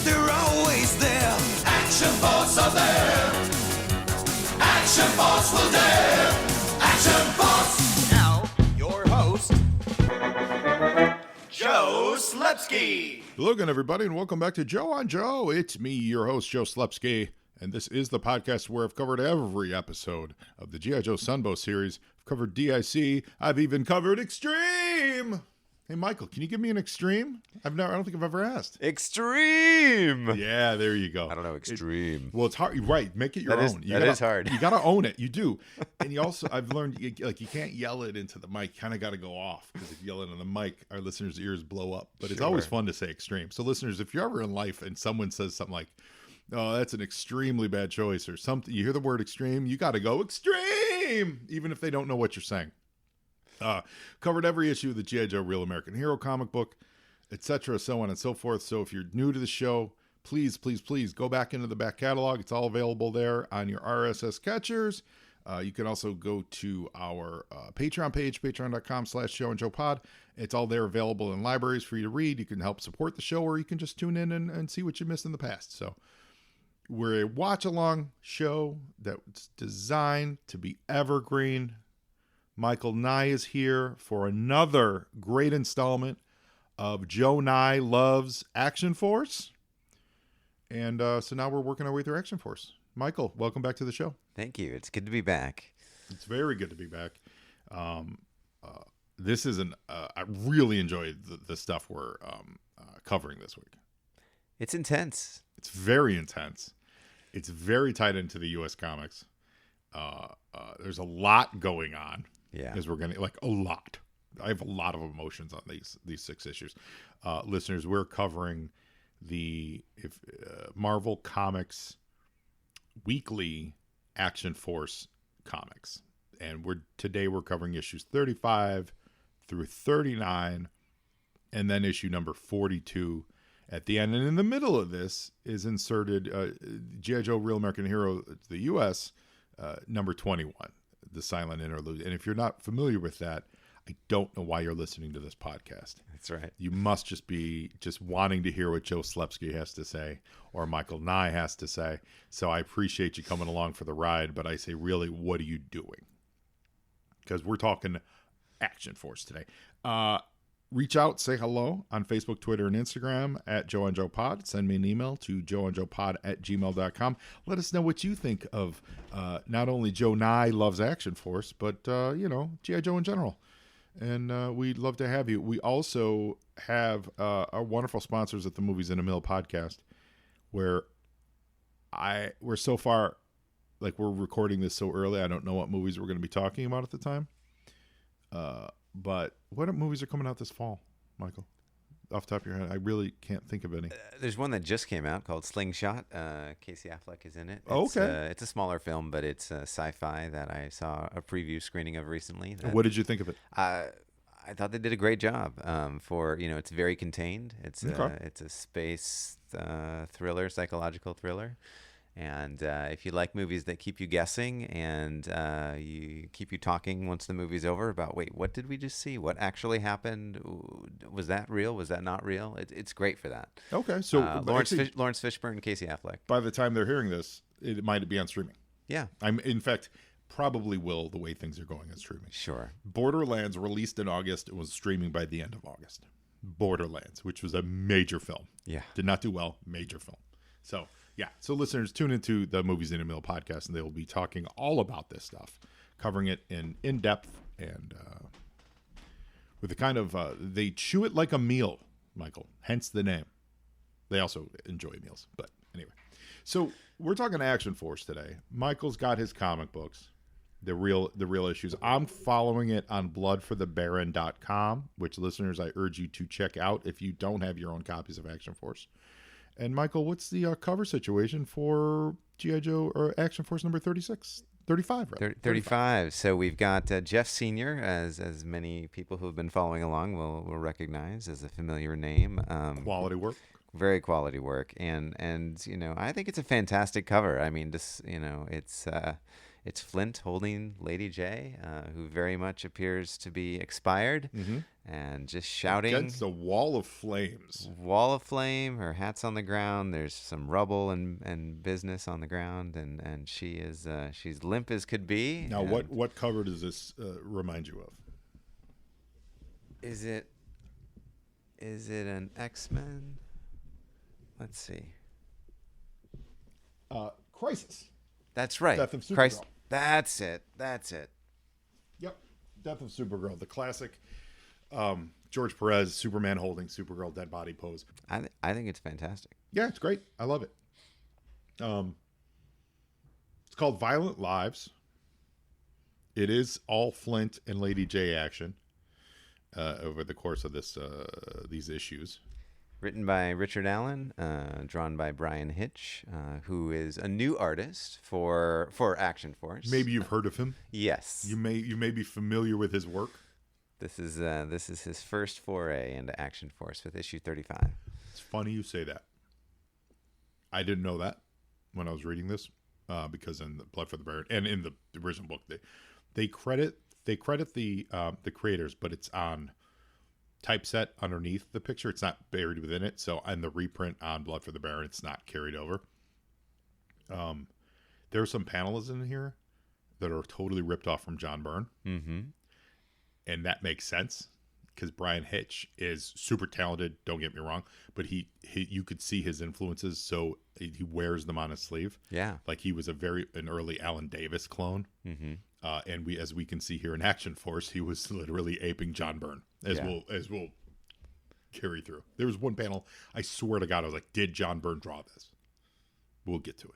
they're always there. Action Force are there. Action Force will dare. Action Force. Now, your host, Joe Slepsky. Hello again, everybody, and welcome back to Joe on Joe. It's me, your host, Joe Slepsky, and this is the podcast where I've covered every episode of the G.I. Joe Sunbow series. I've covered DIC. I've even covered Extreme. Hey, Michael, can you give me an Extreme? I don't think I've ever asked. Extreme! Yeah, there you go. I don't know, Extreme. Well, it's hard. Right, make it your own. That is hard. You got to own it. You do. And you also, I've learned, you can't yell it into the mic. You kind of got to go off, because if you yell it into the mic, our listeners' ears blow up. But it's always fun to say Extreme. So listeners, if you're ever in life and someone says something like, oh, that's an extremely bad choice, or something, you hear the word extreme, you got to go Extreme, even if they don't know what you're saying. Covered every issue of the G.I. Joe Real American Hero comic book, etc., so on and so forth. So if you're new to the show, please go back into the back catalog. It's all available there on your RSS catchers. You can also go to our Patreon page, patreon.com/JoeandJoePod. It's all there, available in libraries for you to read. You can help support the show, or you can just tune in and see what you missed in the past. So we're a watch-along show that's designed to be evergreen. Michael Nie is here for another great installment of Joe-Nie Loves Action Force. And so now we're working our way through Action Force. Michael, welcome back to the show. Thank you. It's good to be back. It's very good to be back. This is I really enjoyed the stuff we're covering this week. It's intense. It's very intense. It's very tied into the U.S. comics. There's a lot going on. Yeah. As we're going to, a lot. I have a lot of emotions on these 6 issues. Listeners, we're covering the Marvel Comics weekly Action Force comics. And today we're covering issues 35 through 39, and then issue number 42 at the end. And in the middle of this is inserted G.I. Joe Real American Hero, the U.S., number 21. The silent interlude. And if you're not familiar with that, I don't know why you're listening to this podcast. That's right. You must just be wanting to hear what Joe Slepsky has to say, or Michael Nie has to say. So I appreciate you coming along for the ride, but I say, really, what are you doing? Because we're talking Action Force today. Reach out, say hello on Facebook, Twitter, and Instagram at Joe and Joe Pod. Send me an email to joeandjoepod@gmail.com. Let us know what you think of not only Joe-Nie Loves Action Force, but, G.I. Joe in general. And we'd love to have you. We also have our wonderful sponsors at the Movies in a Mill podcast, where we're so far, we're recording this so early, I don't know what movies we're going to be talking about at the time. But what movies are coming out this fall, Michael? Off the top of your head, I really can't think of any. There's one that just came out called Slingshot. Casey Affleck is in it. Okay. It's a smaller film, but it's sci-fi that I saw a preview screening of recently. What did you think of it? I thought they did a great job. It's very contained. It's a space thriller, psychological thriller. And if you like movies that keep you guessing and keep you talking once the movie's over about, wait, what did we just see? What actually happened? Was that real? Was that not real? It's great for that. Okay, so Lawrence Fishburne, Casey Affleck. By the time they're hearing this, it might be on streaming. Yeah. In fact, probably will, the way things are going on streaming. Sure. Borderlands, released in August, and was streaming by the end of August. Borderlands, which was a major film. Yeah. Did not do well, major film. So... yeah, so listeners, tune into the Movies in a Mill podcast, and they will be talking all about this stuff, covering it in depth, and with the kind of they chew it like a meal, Michael. Hence the name. They also enjoy meals, but anyway. So we're talking Action Force today. Michael's got his comic books, the real issues. I'm following it on bloodforthebaron.com, which listeners I urge you to check out if you don't have your own copies of Action Force. And Michael, what's the cover situation for G.I. Joe or Action Force number 35, rather? 35. So we've got Jeff Sr., as many people who have been following along will recognize as a familiar name. Quality work. Very quality work. And I think it's a fantastic cover. I mean, it's Flint holding Lady J, who very much appears to be expired. Mm-hmm. and just shouting against a wall of flames. Wall of flame. Her hat's on the ground. There's some rubble and business on the ground, and she is she's limp as could be. Now, what cover does this remind you of? Is it an X-Men? Let's see. Crisis. That's right. Death of Supergirl. That's it. Yep. Death of Supergirl, the classic George Perez Superman holding Supergirl dead body pose. I think it's fantastic. Yeah, it's great. I love it. It's called Violent Lives. It is all Flint and Lady J action over the course of these issues. Written by Richard Allen, drawn by Brian Hitch, who is a new artist for Action Force. Maybe you've heard of him. Yes. You may be familiar with his work. This is his first foray into Action Force with issue 35. It's funny you say that. I didn't know that when I was reading this, because in the Blood for the Baron and in the original book they credit the creators, but it's on typeset underneath the picture. It's not buried within it. So on the reprint on Blood for the Baron, it's not carried over. There are some panels in here that are totally ripped off from John Byrne. Mm-hmm. And that makes sense because Brian Hitch is super talented. Don't get me wrong, but you could see his influences. So he wears them on his sleeve. Yeah. Like he was an early Alan Davis clone. Mm-hmm. And as we can see here in Action Force, he was literally aping John Byrne, as we'll carry through. There was one panel, I swear to God, I was like, did John Byrne draw this? We'll get to it.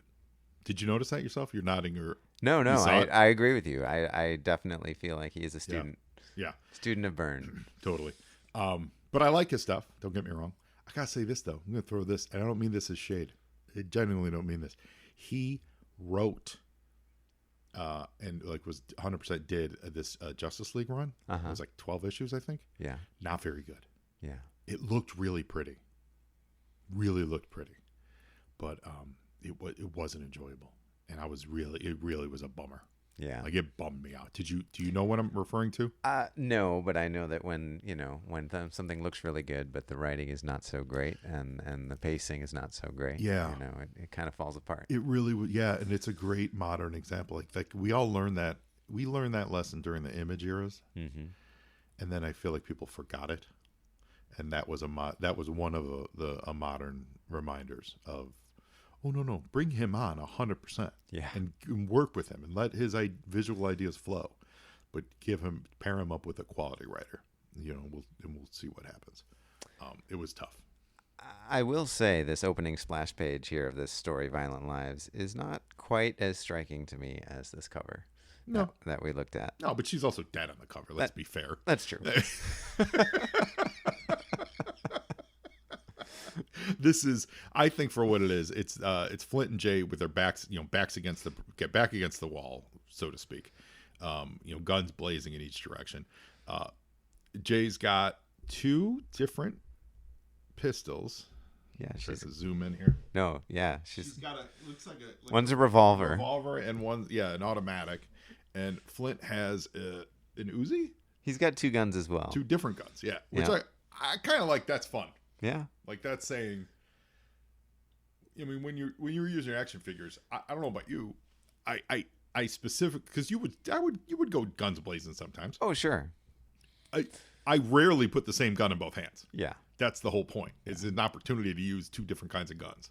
Did you notice that yourself? You're nodding or No, I agree with you. I definitely feel like he is a student. Yeah. Student of Byrne. Totally. But I like his stuff. Don't get me wrong. I gotta say this though. I'm gonna throw this, and I don't mean this as shade. I genuinely don't mean this. He wrote and like was 100% did this Justice League run. It was like 12 issues, I think. Yeah. Not very good. Yeah. It looked really pretty. Really looked pretty. But it wasn't enjoyable. And it really was a bummer. Yeah. Like it bummed me out. Do you know what I'm referring to? No, but I know that when something looks really good, but the writing is not so great and the pacing is not so great. Yeah. It kind of falls apart. It really would. Yeah. And it's a great modern example. Like we all learned that. We learned that lesson during the Image eras. Mm-hmm. And then I feel like people forgot it. And that was one of the modern reminders of, oh, no, bring him on 100%. Yeah. And work with him and let his visual ideas flow. But pair him up with a quality writer. We'll see what happens. It was tough. I will say this opening splash page here of this story, Violent Lives, is not quite as striking to me as this cover. No. That we looked at. No, but she's also dead on the cover. Let's be fair. That's true. This is, I think, for what it is, it's Flint and Jay with their backs against the wall, so to speak. Guns blazing in each direction. Jay's got two different pistols. Yeah, she's to zoom in here. No, yeah, she's got looks like one's a revolver. Revolver and one, an automatic. And Flint has an Uzi. He's got two guns as well. Two different guns, yeah. Which I kind of like. That's fun. Yeah. Like that's saying, I mean, when you're using your action figures, I don't know about you, I specific because you would go guns blazing sometimes. Oh sure. I rarely put the same gun in both hands. Yeah. That's the whole point. Is an opportunity to use two different kinds of guns.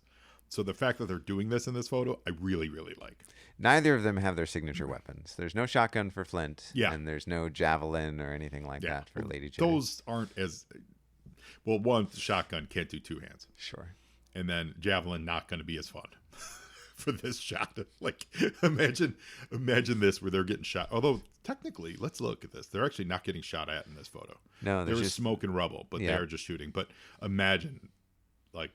So the fact that they're doing this in this photo, I really, really like. Neither of them have their signature weapons. There's no shotgun for Flint. Yeah. And there's no javelin or anything like that for Lady J. Those aren't as well. One, the shotgun can't do two hands. Sure. And then javelin not going to be as fun for this shot. Like imagine this where they're getting shot. Although technically, let's look at this. They're actually not getting shot at in this photo. No, there was smoke and rubble, but they're just shooting. But imagine like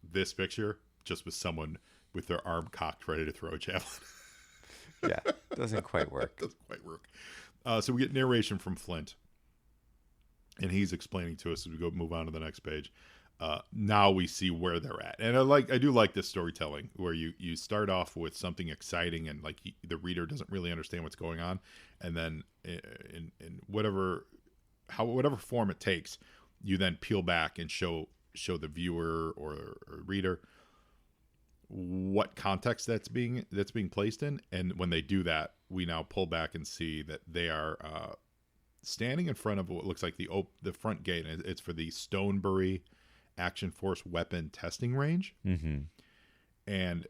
this picture just with someone with their arm cocked ready to throw a javelin. Yeah, doesn't quite work. Doesn't quite work. So we get narration from Flint. And he's explaining to us as we move on to the next page. Now we see where they're at, and I do like this storytelling where you start off with something exciting and like the reader doesn't really understand what's going on, and then in whatever whatever form it takes, you then peel back and show the viewer or reader what context that's being placed in. And when they do that, we now pull back and see that they are standing in front of what looks like the front gate. And it's for the Stonebury Action Force Weapon Testing Range. Mm-hmm. And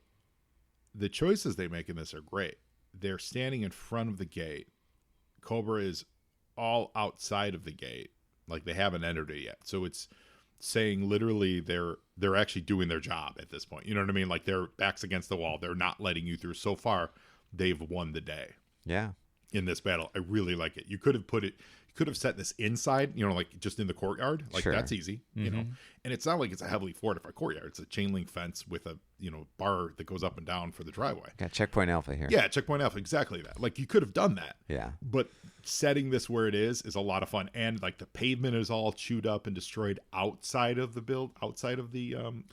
the choices they make in this are great. They're standing in front of the gate. Cobra is all outside of the gate, like they haven't entered it yet. So it's saying literally they're actually doing their job at this point. You know what I mean? Like their backs against the wall. They're not letting you through. So far, they've won the day. Yeah. In this battle, I really like it. You could have set this inside, like just in the courtyard. Like Sure. that's easy, And it's not like it's a heavily fortified courtyard. It's a chain link fence with a bar that goes up and down for the driveway. Got Checkpoint Alpha here. Yeah, Checkpoint Alpha, exactly that. Like you could have done that. Yeah. But setting this where it is a lot of fun, and like the pavement is all chewed up and destroyed outside of the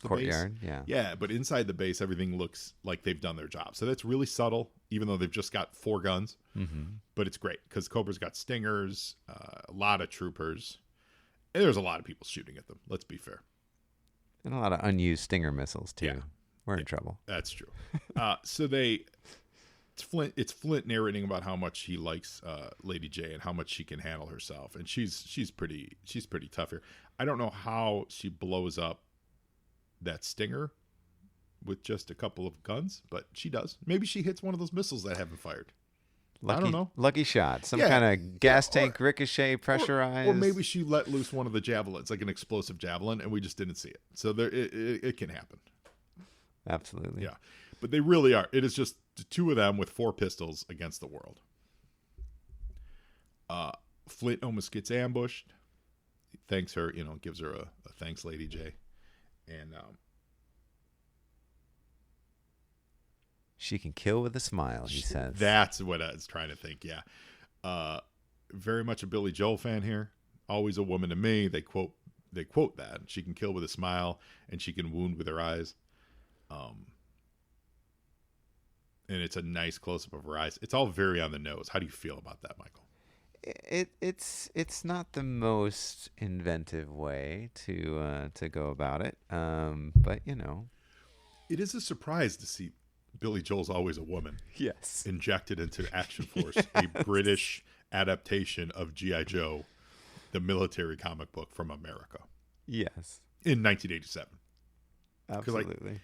Courtyard. base. Yeah. Yeah, but inside the base, everything looks like they've done their job. So that's really subtle, even though they've just got 4 guns. Mm-hmm. But it's great because Cobra's got stingers, a lot of troopers, and there's a lot of people shooting at them. Let's be fair. And a lot of unused Stinger missiles too. Yeah. We're in trouble. That's true. So it's Flint narrating about how much he likes Lady J and how much she can handle herself, and she's pretty tough here. I don't know how she blows up that Stinger with just a couple of guns, but she does. Maybe she hits one of those missiles that haven't fired. I don't know. Lucky shot. Some kind of gas tank ricochet pressurized. Or maybe she let loose one of the javelins, like an explosive javelin, and we just didn't see it. So it can happen. Absolutely. Yeah. But they really are. It is just the 2 of them with 4 pistols against the world. Flint almost gets ambushed. He thanks her, gives her a thanks, Lady J. And she can kill with a smile, he says. That's what I was trying to think, yeah. Very much a Billy Joel fan here. Always a woman to me. They quote that. She can kill with a smile, and she can wound with her eyes. And it's a nice close-up of her eyes. It's all very on the nose. How do you feel about that, Michael? It's not the most inventive way to go about it, but it is a surprise to see Billy Joel's always a woman. Yes, injected into Action Force, a British adaptation of G.I. Joe, the military comic book from America. Yes, in 1987. Absolutely.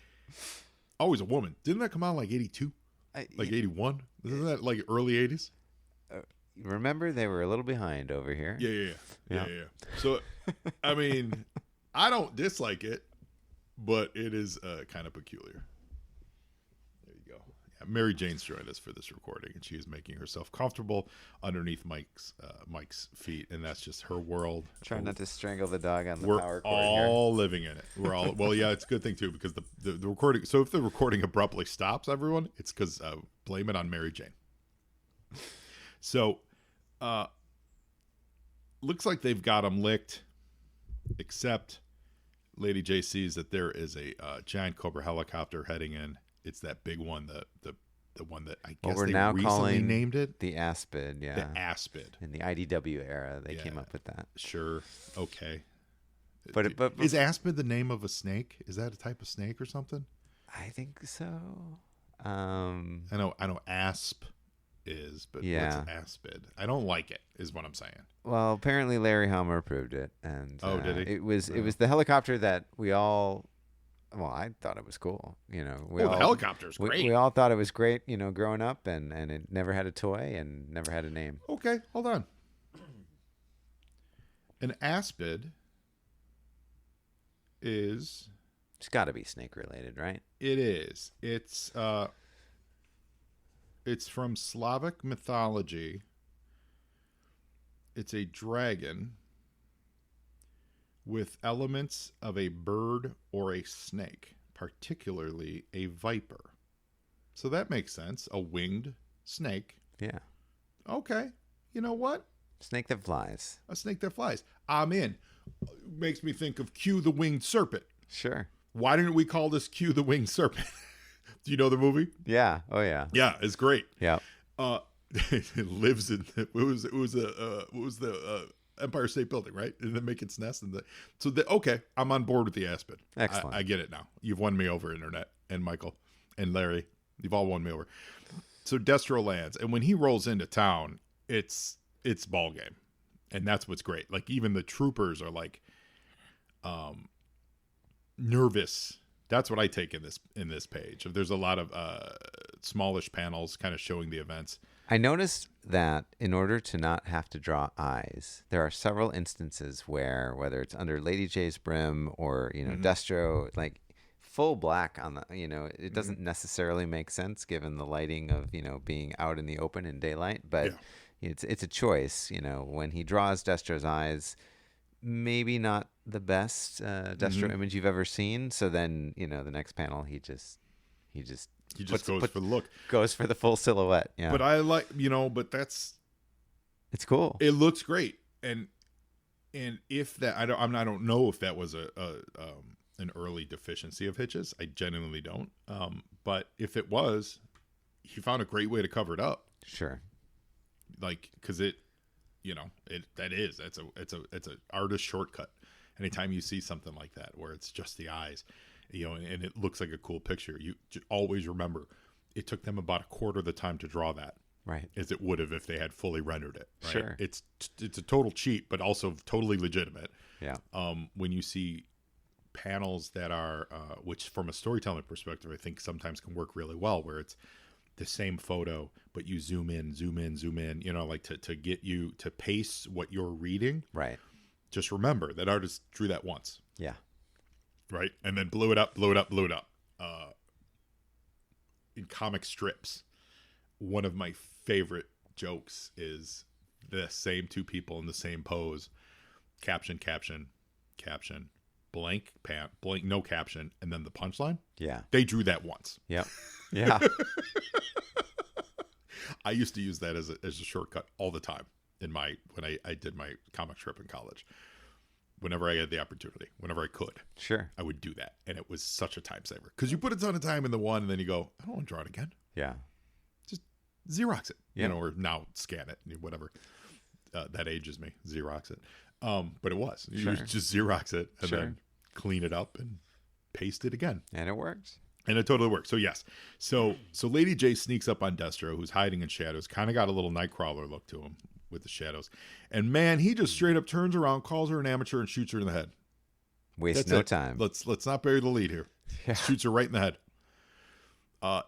Always a woman. Didn't that come out like 82? Like 81? Isn't that like early 80s? Remember, they were a little behind over here. Yeah. So, I mean, I don't dislike it, but it is kind of peculiar. There you go. Yeah, Mary Jane's joined us for this recording, and she is making herself comfortable underneath Mike's feet, and that's just her world. Trying not to strangle the dog on the We're power cord all living in it. We're all well. Yeah, it's a good thing too, because the recording. So if the recording abruptly stops, everyone, it's because blame it on Mary Jane. So, looks like they've got them licked, except Lady J sees that there is a giant Cobra helicopter heading in. It's that big one, the one that I guess we're they now recently calling named it the Aspid. Yeah, the Aspid. In the IDW era, they came up with that. Sure, okay. But is Aspid the name of a snake? Is that a type of snake or something? I think so. I know asp is, but what's Aspid? I don't like it, is what I'm saying. Well, apparently Larry Hama approved it, and did he? It was the helicopter that we all. Well, I thought it was cool. The helicopter's great. We all thought it was great. Growing up, and it never had a toy and never had a name. Okay, hold on. An aspid is. It's got to be snake related, right? It is. It's from Slavic mythology. It's a dragon with elements of a bird or a snake, particularly a viper. So that makes sense. A winged snake. Yeah. Okay. You know what? Snake that flies. A snake that flies. I'm in. Makes me think of Q the Winged Serpent. Sure. Why didn't we call this Q the Winged Serpent? Do you know the movie? Yeah. Oh yeah. Yeah, it's great. Yeah. It lives in. It was the Empire State Building, right? And then make its nest. Okay, I'm on board with the aspen. Excellent. I get it now. You've won me over, Internet, and Michael and Larry. You've all won me over. So Destro lands, and when he rolls into town, it's ball game, and that's what's great. Like even the troopers are like nervous. That's what I take in this page. There's a lot of smallish panels kind of showing the events. I noticed that in order to not have to draw eyes, there are several instances where, whether it's under Lady J's brim or, Destro, like full black on the, it doesn't necessarily make sense given the lighting of, being out in the open in daylight, but it's a choice, when he draws Destro's eyes, maybe not the best Destro image you've ever seen. So then, the next panel, he just goes for the look. Goes for the full silhouette. Yeah. But I like, but it's cool. It looks great. And if that, I don't know if that was an early deficiency of Hitch's. I genuinely don't. But if it was, he found a great way to cover it up. Sure. Like, cause it's a artist shortcut. Anytime you see something like that, where it's just the eyes, and it looks like a cool picture, you always remember it took them about a quarter of the time to draw that, right? As it would have if they had fully rendered it. Right? Sure, it's a total cheat, but also totally legitimate. Yeah. When you see panels that are, which from a storytelling perspective, I think sometimes can work really well, where it's the same photo, but you zoom in, like to get you to pace what you're reading. Right. Just remember that artist drew that once. Yeah. Right. And then blew it up. In comic strips, one of my favorite jokes is the same two people in the same pose. Caption, blank, no caption, and then the punchline. Yeah. They drew that once. Yep. Yeah. I used to use that as a shortcut all the time when I did my comic strip in college. Whenever I had the opportunity, whenever I could, sure, I would do that, and it was such a time saver because you put a ton of time in the one, and then you go, I don't want to draw it again. Yeah, just Xerox it, or now scan it, whatever. That ages me. Xerox it, but it was you just Xerox it and then clean it up and paste it again, and it works. And it totally works. So yes, so Lady J sneaks up on Destro, who's hiding in shadows. Kind of got a little Nightcrawler look to him with the shadows, and man, he just straight up turns around, calls her an amateur, and shoots her in the head. Waste no time. Let's not bury the lead here. Yeah. Shoots her right in the head.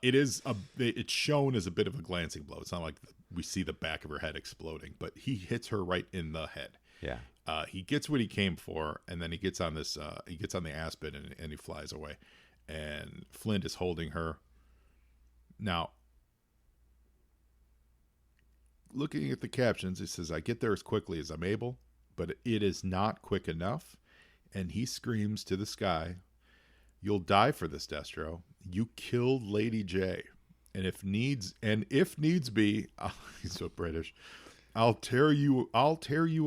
It's shown as a bit of a glancing blow. It's not like we see the back of her head exploding, but he hits her right in the head. Yeah. He gets what he came for, and then he gets on this. He gets on the aspen, and he flies away. And Flint is holding her. Now, looking at the captions, it says, I get there as quickly as I'm able, but it is not quick enough. And he screams to the sky, you'll die for this, Destro. You killed Lady J. And if needs be, he's so British, I'll tear you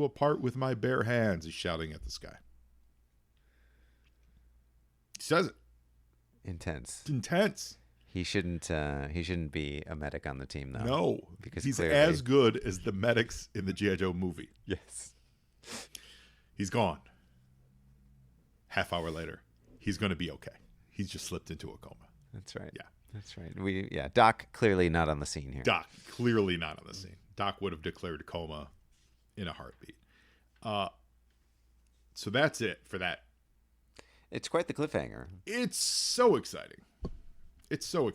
apart with my bare hands. He's shouting at the sky. He says it. Intense. He shouldn't be a medic on the team, though. No, because he's clearly as good as the medics in the G.I. Joe movie. Yes. He's gone. Half hour later, he's going to be okay. He's just slipped into a coma. That's right. Yeah. That's right. Doc clearly not on the scene here. Doc clearly not on the scene. Doc would have declared a coma in a heartbeat. So that's it for that. It's quite the cliffhanger. It's so exciting. So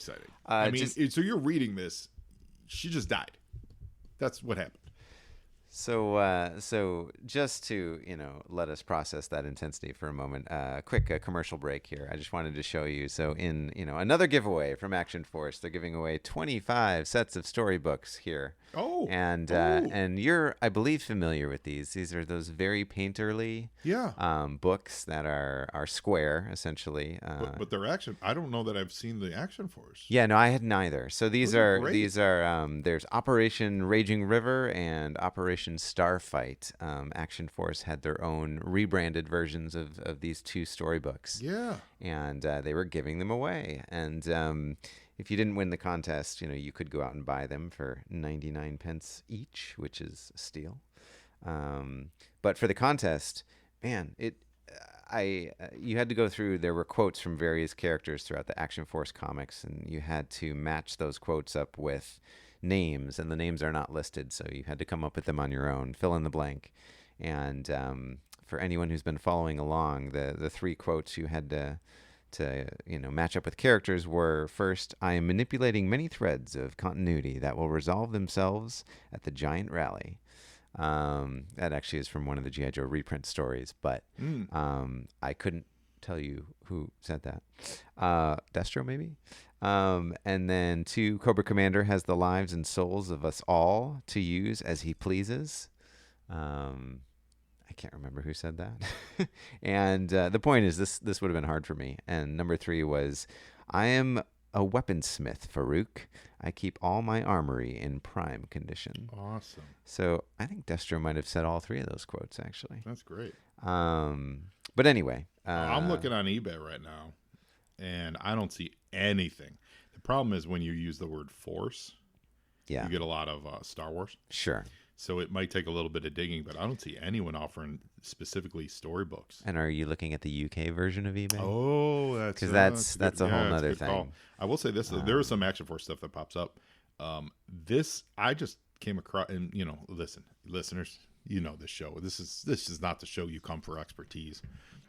you're reading this. She just died. That's what happened. So just to, let us process that intensity for a moment, quick commercial break here. I just wanted to show you. So in, another giveaway from Action Force, they're giving away 25 sets of storybooks here. Oh. And you're, I believe, familiar with these. These are those very painterly books that are square, essentially. But they're action. I don't know that I've seen the Action Force. Yeah, no, I hadn't either. So these are there's Operation Raging River and Operation Starfight. Action Force had their own rebranded versions of these two storybooks. Yeah. And they were giving them away. And if you didn't win the contest, you could go out and buy them for 99 pence each, which is a steal. But for the contest, man, you had to go through. There were quotes from various characters throughout the Action Force comics, and you had to match those quotes up with names, and the names are not listed, so you had to come up with them on your own, fill in the blank. And for anyone who's been following along, the three quotes you had to match up with characters were: first, I am manipulating many threads of continuity that will resolve themselves at the giant rally. That actually is from one of the G.I. Joe reprint stories, but I couldn't tell you who said that. Destro, maybe? And then 2, Cobra Commander has the lives and souls of us all to use as he pleases. I can't remember who said that. And the point is, this would have been hard for me. And number 3 was, I am a weaponsmith, Farouk. I keep all my armory in prime condition. Awesome. So I think Destro might have said all 3 of those quotes, actually. That's great. But anyway. I'm looking on eBay right now, and I don't see anything. The problem is when you use the word Force, you get a lot of Star Wars. Sure. So it might take a little bit of digging, but I don't see anyone offering specifically storybooks. And are you looking at the UK version of eBay? Oh, because that's a whole nother thing. Call. I will say this: there is some Action Force stuff that pops up. This I just came across, and listeners, this show. This is not the show you come for expertise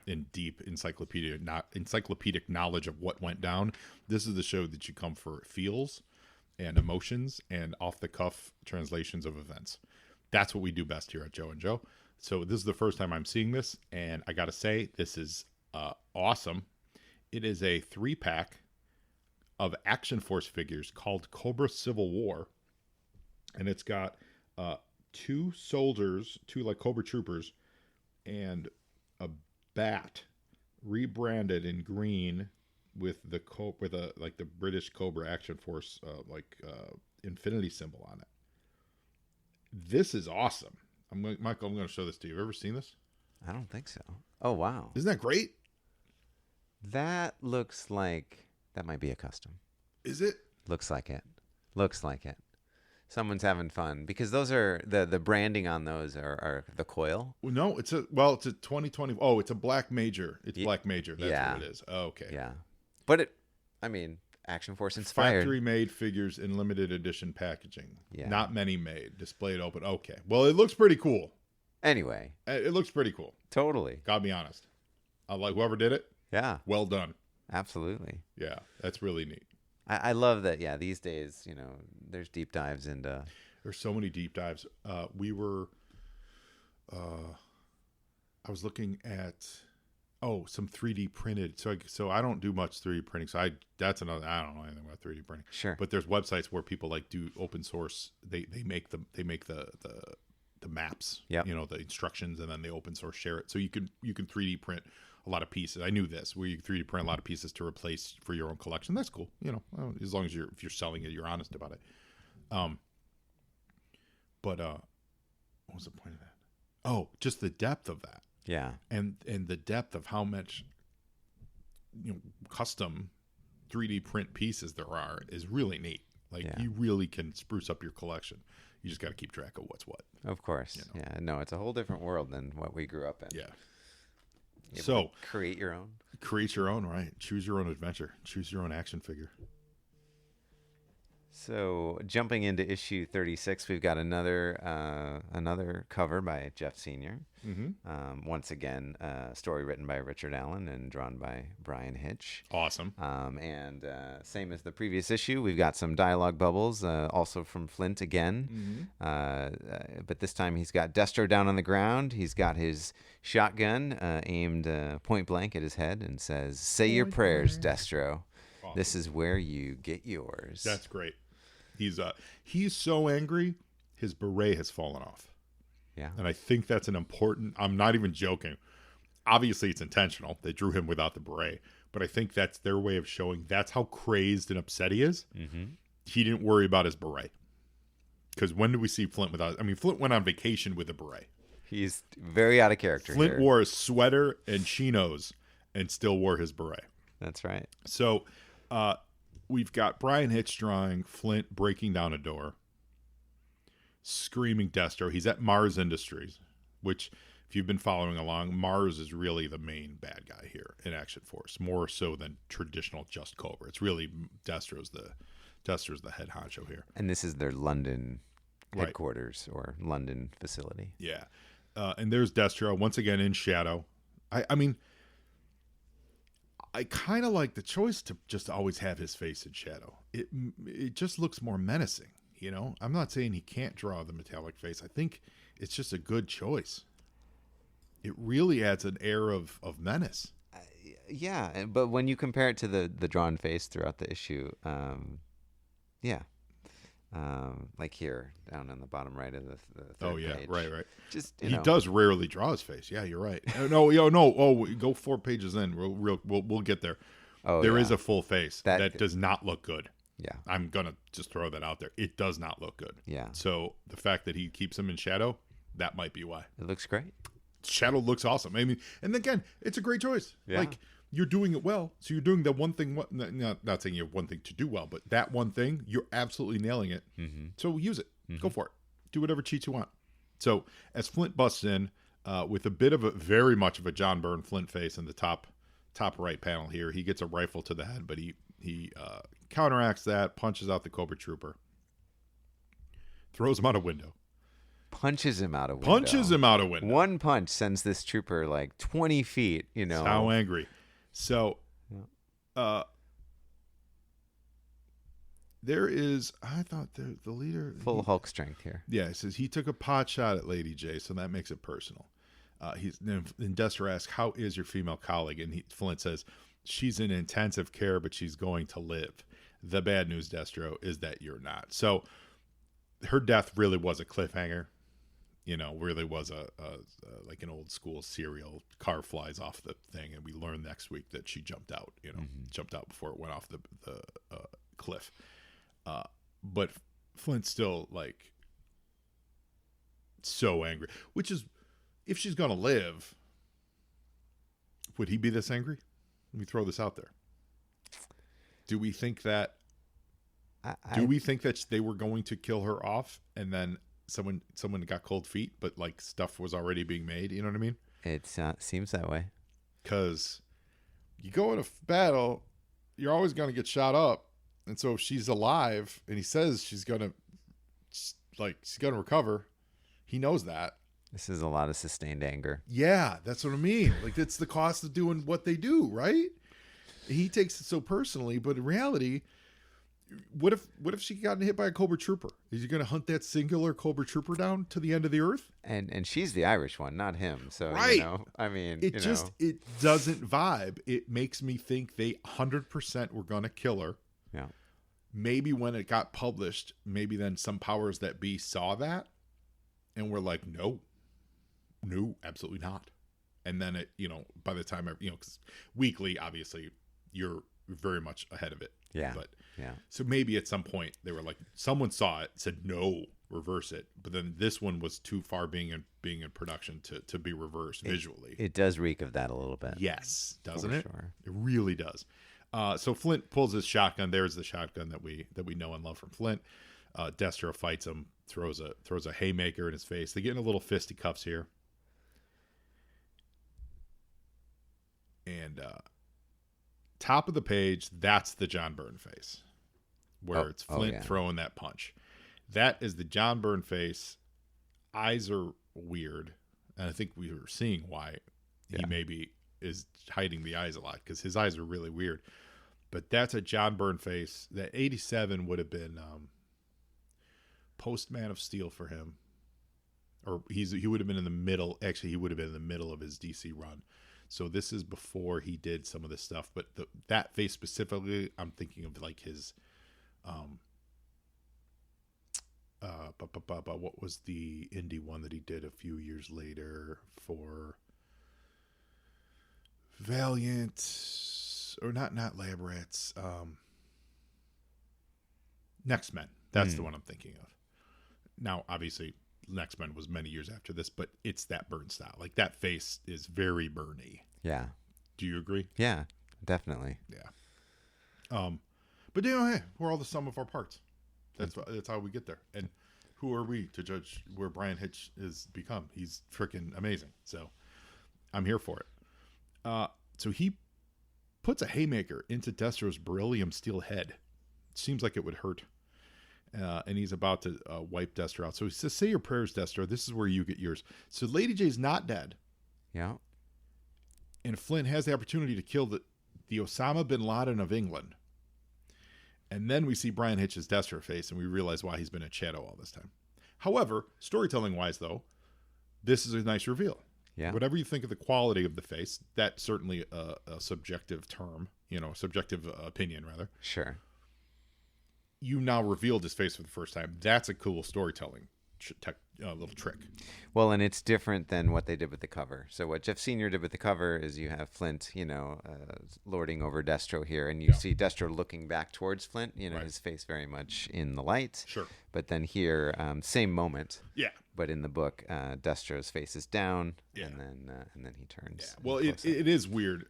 in deep encyclopedic knowledge of what went down. This is the show that you come for feels and emotions and off the cuff translations of events. That's what we do best here at Joe and Joe. So this is the first time I'm seeing this, and I got to say, this is awesome. It is a 3-pack of Action Force figures called Cobra Civil War, and it's got 2 soldiers, 2 like Cobra troopers, and a bat rebranded in green with the the British Cobra Action Force infinity symbol on it. This is awesome. Michael, I'm going to show this to you. Have you ever seen this? I don't think so. Oh, wow. Isn't that great? That looks like that might be a custom. Is it? Looks like it. Someone's having fun, because those are the branding on those are the coil. No, it's a 2020. Oh, it's a Black Major. It's Black Major. That's what it is. Oh, okay. Yeah. But Action Force inspired. Factory made figures in limited edition packaging. Yeah. Not many made. Displayed open. Okay. Well, it looks pretty cool. Anyway. It looks pretty cool. Totally. Gotta be honest. I like whoever did it. Yeah. Well done. Absolutely. Yeah. That's really neat. I love that. Yeah. These days, there's deep dives into. There's so many deep dives. I was looking at some 3D printed. So I don't do much 3D printing. So I don't know anything about 3D printing. Sure. But there's websites where people do open source. They make the maps. Yep. The instructions, and then they open source share it. So you can 3D print a lot of pieces. I knew this, where you 3D print a lot of pieces to replace for your own collection. That's cool. As long as if you're selling it, you're honest about it. But what was the point of that? Oh, just the depth of that. Yeah. And the depth of how much custom 3D print pieces there are is really neat. You really can spruce up your collection. You just got to keep track of what's what. Of course. Yeah. No, it's a whole different world than what we grew up in. Yeah. So create your own. Create your own, right? Choose your own adventure. Choose your own action figure. So jumping into issue 36, we've got another cover by Jeff Sr. Mm-hmm. Once again, a story written by Richard Allen and drawn by Brian Hitch. Awesome. And same as the previous issue, we've got some dialogue bubbles, also from Flint again. Mm-hmm. But this time he's got Destro down on the ground. He's got his shotgun aimed point blank at his head and says, "Say your prayers, Destro. Awesome. This is where you get yours." That's great. He's so angry, his beret has fallen off. Yeah. And I think that's I'm not even joking. Obviously it's intentional. They drew him without the beret, but I think that's their way of showing that's how crazed and upset he is. Mm-hmm. He didn't worry about his beret. Because when did we see Flint Flint went on vacation with a beret. He's very out of character. Flint wore a sweater and chinos and still wore his beret. That's right. So, we've got Brian Hitch drawing Flint breaking down a door. screaming Destro. He's at Mars Industries, which, if you've been following along, Mars is really the main bad guy here in Action Force, more so than traditional Just Cobra. It's really Destro's the head honcho here. And this is their London headquarters or London facility. Yeah. And there's Destro once again in shadow. I mean, I kind of like the choice to just always have his face in shadow. It just looks more menacing, you know? I'm not saying he can't draw the metallic face. I think it's just a good choice. It really adds an air of menace. Yeah, but when you compare it to the drawn face throughout the issue, yeah. Like here, down on the bottom right of the third page. Right. Just he does rarely draw his face. Yeah, you're right. No. Oh, go 4 pages in. We'll get there. There is a full face that does not look good. Yeah, I'm gonna just throw that out there. It does not look good. Yeah. So the fact that he keeps him in shadow, that might be why. It looks great. Shadow looks awesome. I mean, and again, it's a great choice. Yeah. Like, you're doing it well. So you're doing the one thing, not saying you have one thing to do well, but that one thing, you're absolutely nailing it. Mm-hmm. So use it. Go for it. Do whatever cheats you want. So as Flint busts in with a bit of very much of a John Byrne Flint face in the top right panel here, he gets a rifle to the head, but he counteracts that, punches out the Cobra Trooper, throws him out a window. Punches him out a window. One punch sends this trooper like 20 feet, you know. How angry. So, there is, I thought the leader. Full Hulk strength here. Yeah, it says he took a pot shot at Lady J, so that makes it personal. And Destro asks, how is your female colleague? And Flint says, she's in intensive care, but she's going to live. The bad news, Destro, is that you're not. So, her death really was a cliffhanger. You know, really was a like an old school serial. Car flies off the thing, and we learn next week that she jumped out. You know, jumped out before it went off the cliff. But Flint's still like so angry. Which is, if she's gonna live, would he be this angry? Let me throw this out there. Do we think that? Do we think that they were going to kill her off, and then someone got cold feet, but like stuff was already being made? You know what I mean? It seems that way. Because you go in a battle, you're always going to get shot up, and so if she's alive, and he says she's gonna recover, he knows that. This is a lot of sustained anger. Yeah, that's what I mean. Like, it's the cost of doing what they do, right? He takes it so personally, but in reality, what if she got hit by a Cobra Trooper? Is he going to hunt that singular Cobra Trooper down to the end of the earth? And she's the Irish one, not him. So, right. You know, I mean, it doesn't vibe. It makes me think they 100% were going to kill her. Yeah. Maybe when it got published, maybe then some powers that be saw that and were like, no, absolutely not. And then it, you know, by the time, you know, because weekly, obviously, you're very much ahead of it. Yeah. But yeah. So maybe at some point they were like, someone saw it, said no, reverse it. But then this one was too far being in production to be reversed visually. It does reek of that a little bit. Yes, doesn't it? Sure. It really does. So Flint pulls his shotgun. There's the shotgun that we know and love from Flint. Destro fights him, throws a haymaker in his face. They get in a little fisticuffs here. And top of the page, that's the John Byrne face, where it's Flint throwing that punch. That is the John Byrne face. Eyes are weird, and I think we were seeing why he maybe is hiding the eyes a lot, because his eyes are really weird. But that's a John Byrne face. That 87 would have been post-Man of Steel for him, or he would have been in the middle. Actually, he would have been in the middle of his DC run. So this is before he did some of this stuff, but that face specifically, I'm thinking of like his, what was the indie one that he did a few years later for Valiant, or not Lab Rats, Next Men. That's the one I'm thinking of. Now, obviously, Next Men was many years after this, but it's that Byrne style. Like, that face is very Byrne-y. Yeah. Do you agree? Yeah, definitely. Yeah. But you know, hey, we're all the sum of our parts. That's how we get there. And who are we to judge where Brian Hitch has become? He's freaking amazing. So I'm here for it. So he puts a haymaker into Destro's beryllium steel head. Seems like it would hurt. And he's about to wipe Destro out. So he says, say your prayers, Destro. This is where you get yours. So Lady J's not dead. Yeah. And Flint has the opportunity to kill the Osama bin Laden of England. And then we see Brian Hitch's Destro face, and we realize why he's been a shadow all this time. However, storytelling-wise, though, this is a nice reveal. Yeah. Whatever you think of the quality of the face, that's certainly a subjective term, subjective opinion, rather. Sure. You now revealed his face for the first time. That's a cool storytelling little trick. Well, and it's different than what they did with the cover. So what Jeff Sr. did with the cover is you have Flint, lording over Destro here, and you see Destro looking back towards Flint, Right. his face very much in the light. Sure. But then here, same moment. Yeah. But in the book, Destro's face is down, Yeah. and then he turns. Yeah. Well, it is weird.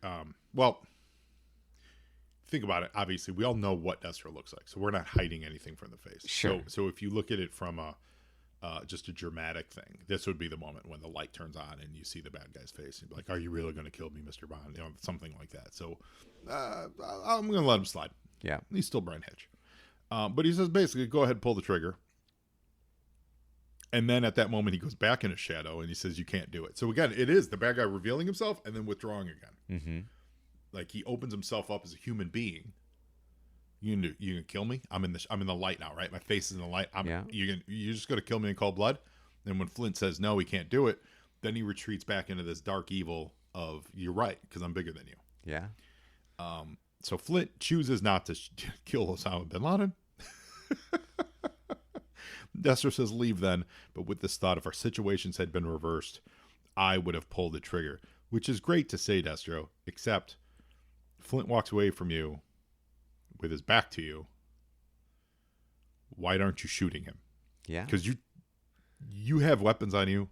Think about it. Obviously, we all know what Destro looks like, so we're not hiding anything from the face. Sure. So if you look at it from just a dramatic thing, this would be the moment when the light turns on and you see the bad guy's face. You'd be like, "Are you really going to kill me, Mr. Bond?" Something like that. So I'm going to let him slide. Yeah. He's still Brian Hitch. But he says basically, go ahead, pull the trigger. And then at that moment, he goes back in his shadow and he says, you can't do it. So again, it is the bad guy revealing himself and then withdrawing again. Mm-hmm. Like he opens himself up as a human being. You can kill me. I'm in the light now, right? My face is in the light. You're just gonna kill me in cold blood. And when Flint says no, he can't do it, then he retreats back into this dark evil of you're right because I'm bigger than you. Yeah. So Flint chooses not to kill Osama bin Laden. Destro says leave then, but with this thought, if our situations had been reversed, I would have pulled the trigger, which is great to say, Destro, except Flint walks away from you with his back to you. Why aren't you shooting him? Yeah. Because you have weapons on you.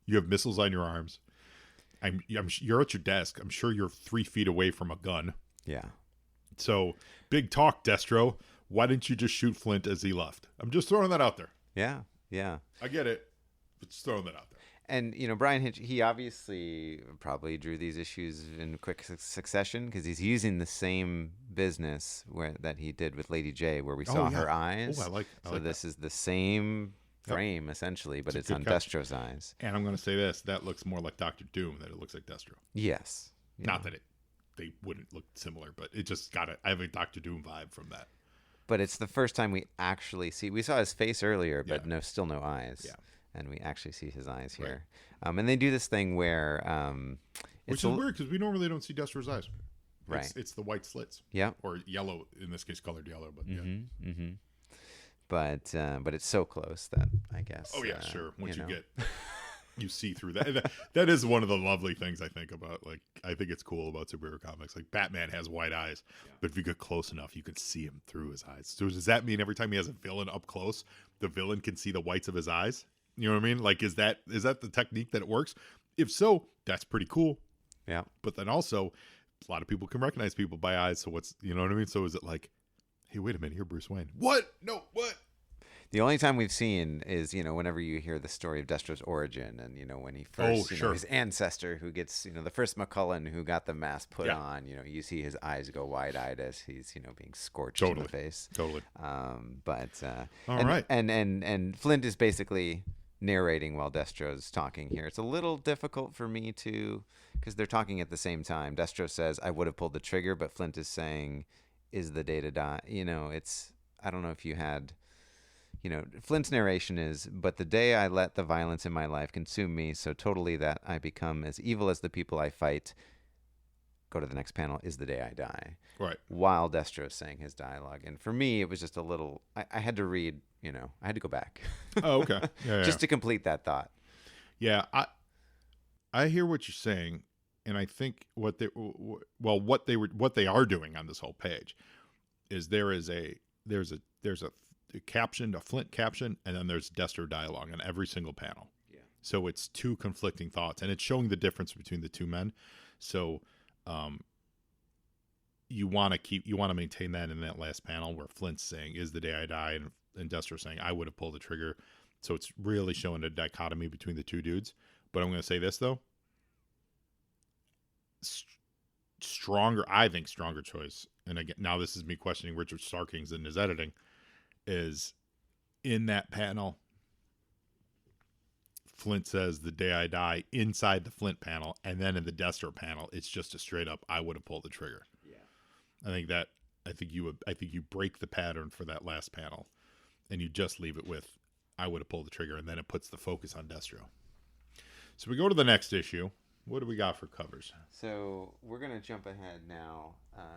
You have missiles on your arms. You're at your desk. I'm sure you're 3 feet away from a gun. Yeah. So big talk, Destro. Why didn't you just shoot Flint as he left? I'm just throwing that out there. Yeah. Yeah. I get it, but just throwing that out there. And, Brian Hitch, he obviously probably drew these issues in quick succession because he's using the same business that he did with Lady J, where we saw her eyes. Oh, I like this is the same frame, essentially, but it's on catch. Destro's eyes. And I'm going to say this. That looks more like Dr. Doom than it looks like Destro. Yes. Not that they wouldn't look similar, but it just got it. I have a Dr. Doom vibe from that. But it's the first time we actually see. We saw his face earlier, but still no eyes. Yeah. And we actually see his eyes here. Right. And they do this thing where which is weird because we normally don't see Destro's eyes. Right. It's the white slits. Yeah. Or yellow, in this case, colored yellow. But yeah. Mm-hmm. But it's so close that I guess. Oh yeah, sure. Once you see through that. That is one of the lovely things I think about. Like, I think it's cool about superhero comics. Like, Batman has white eyes, but if you get close enough, you can see him through his eyes. So does that mean every time he has a villain up close, the villain can see the whites of his eyes? You know what I mean? Like, is that the technique that it works? If so, that's pretty cool. Yeah. But then also, a lot of people can recognize people by eyes. So you know what I mean? So is it like, hey, wait a minute, you're Bruce Wayne. What? No, what? The only time we've seen is, whenever you hear the story of Destro's origin and, when he first, his ancestor who gets, the first McCullen who got the mask put on, you see his eyes go wide-eyed as he's, being scorched in the face. Totally. All right. And Flint is basically narrating while Destro's talking here. It's a little difficult for me because they're talking at the same time. Destro says, I would have pulled the trigger, but Flint is saying, is the day to die? I don't know if you had... Flint's narration is, but the day I let the violence in my life consume me so totally that I become as evil as the people I fight, go to the next panel, is the day I die. Right. While Destro is saying his dialogue. And for me, it was just a little, I had to read, I had to go back. Oh, okay. Yeah, just to complete that thought. Yeah. I hear what you're saying. And I think what they are doing on this whole page is there's a caption, a Flint caption, and then there's Destro dialogue on every single panel. Yeah. So it's two conflicting thoughts, and it's showing the difference between the two men. So, you want to maintain that in that last panel where Flint's saying, "Is the day I die," and Destro saying, "I would have pulled the trigger." So it's really showing a dichotomy between the two dudes. But I'm going to say this, though. I think stronger choice, and again, now this is me questioning Richard Starkings in his editing, is in that panel, Flint says "the day I die" inside the Flint panel, and then in the Destro panel, it's just a straight up "I would have pulled the trigger." Yeah, I think you break the pattern for that last panel, and you just leave it with "I would have pulled the trigger," and then it puts the focus on Destro. So we go to the next issue. What do we got for covers? So we're gonna jump ahead now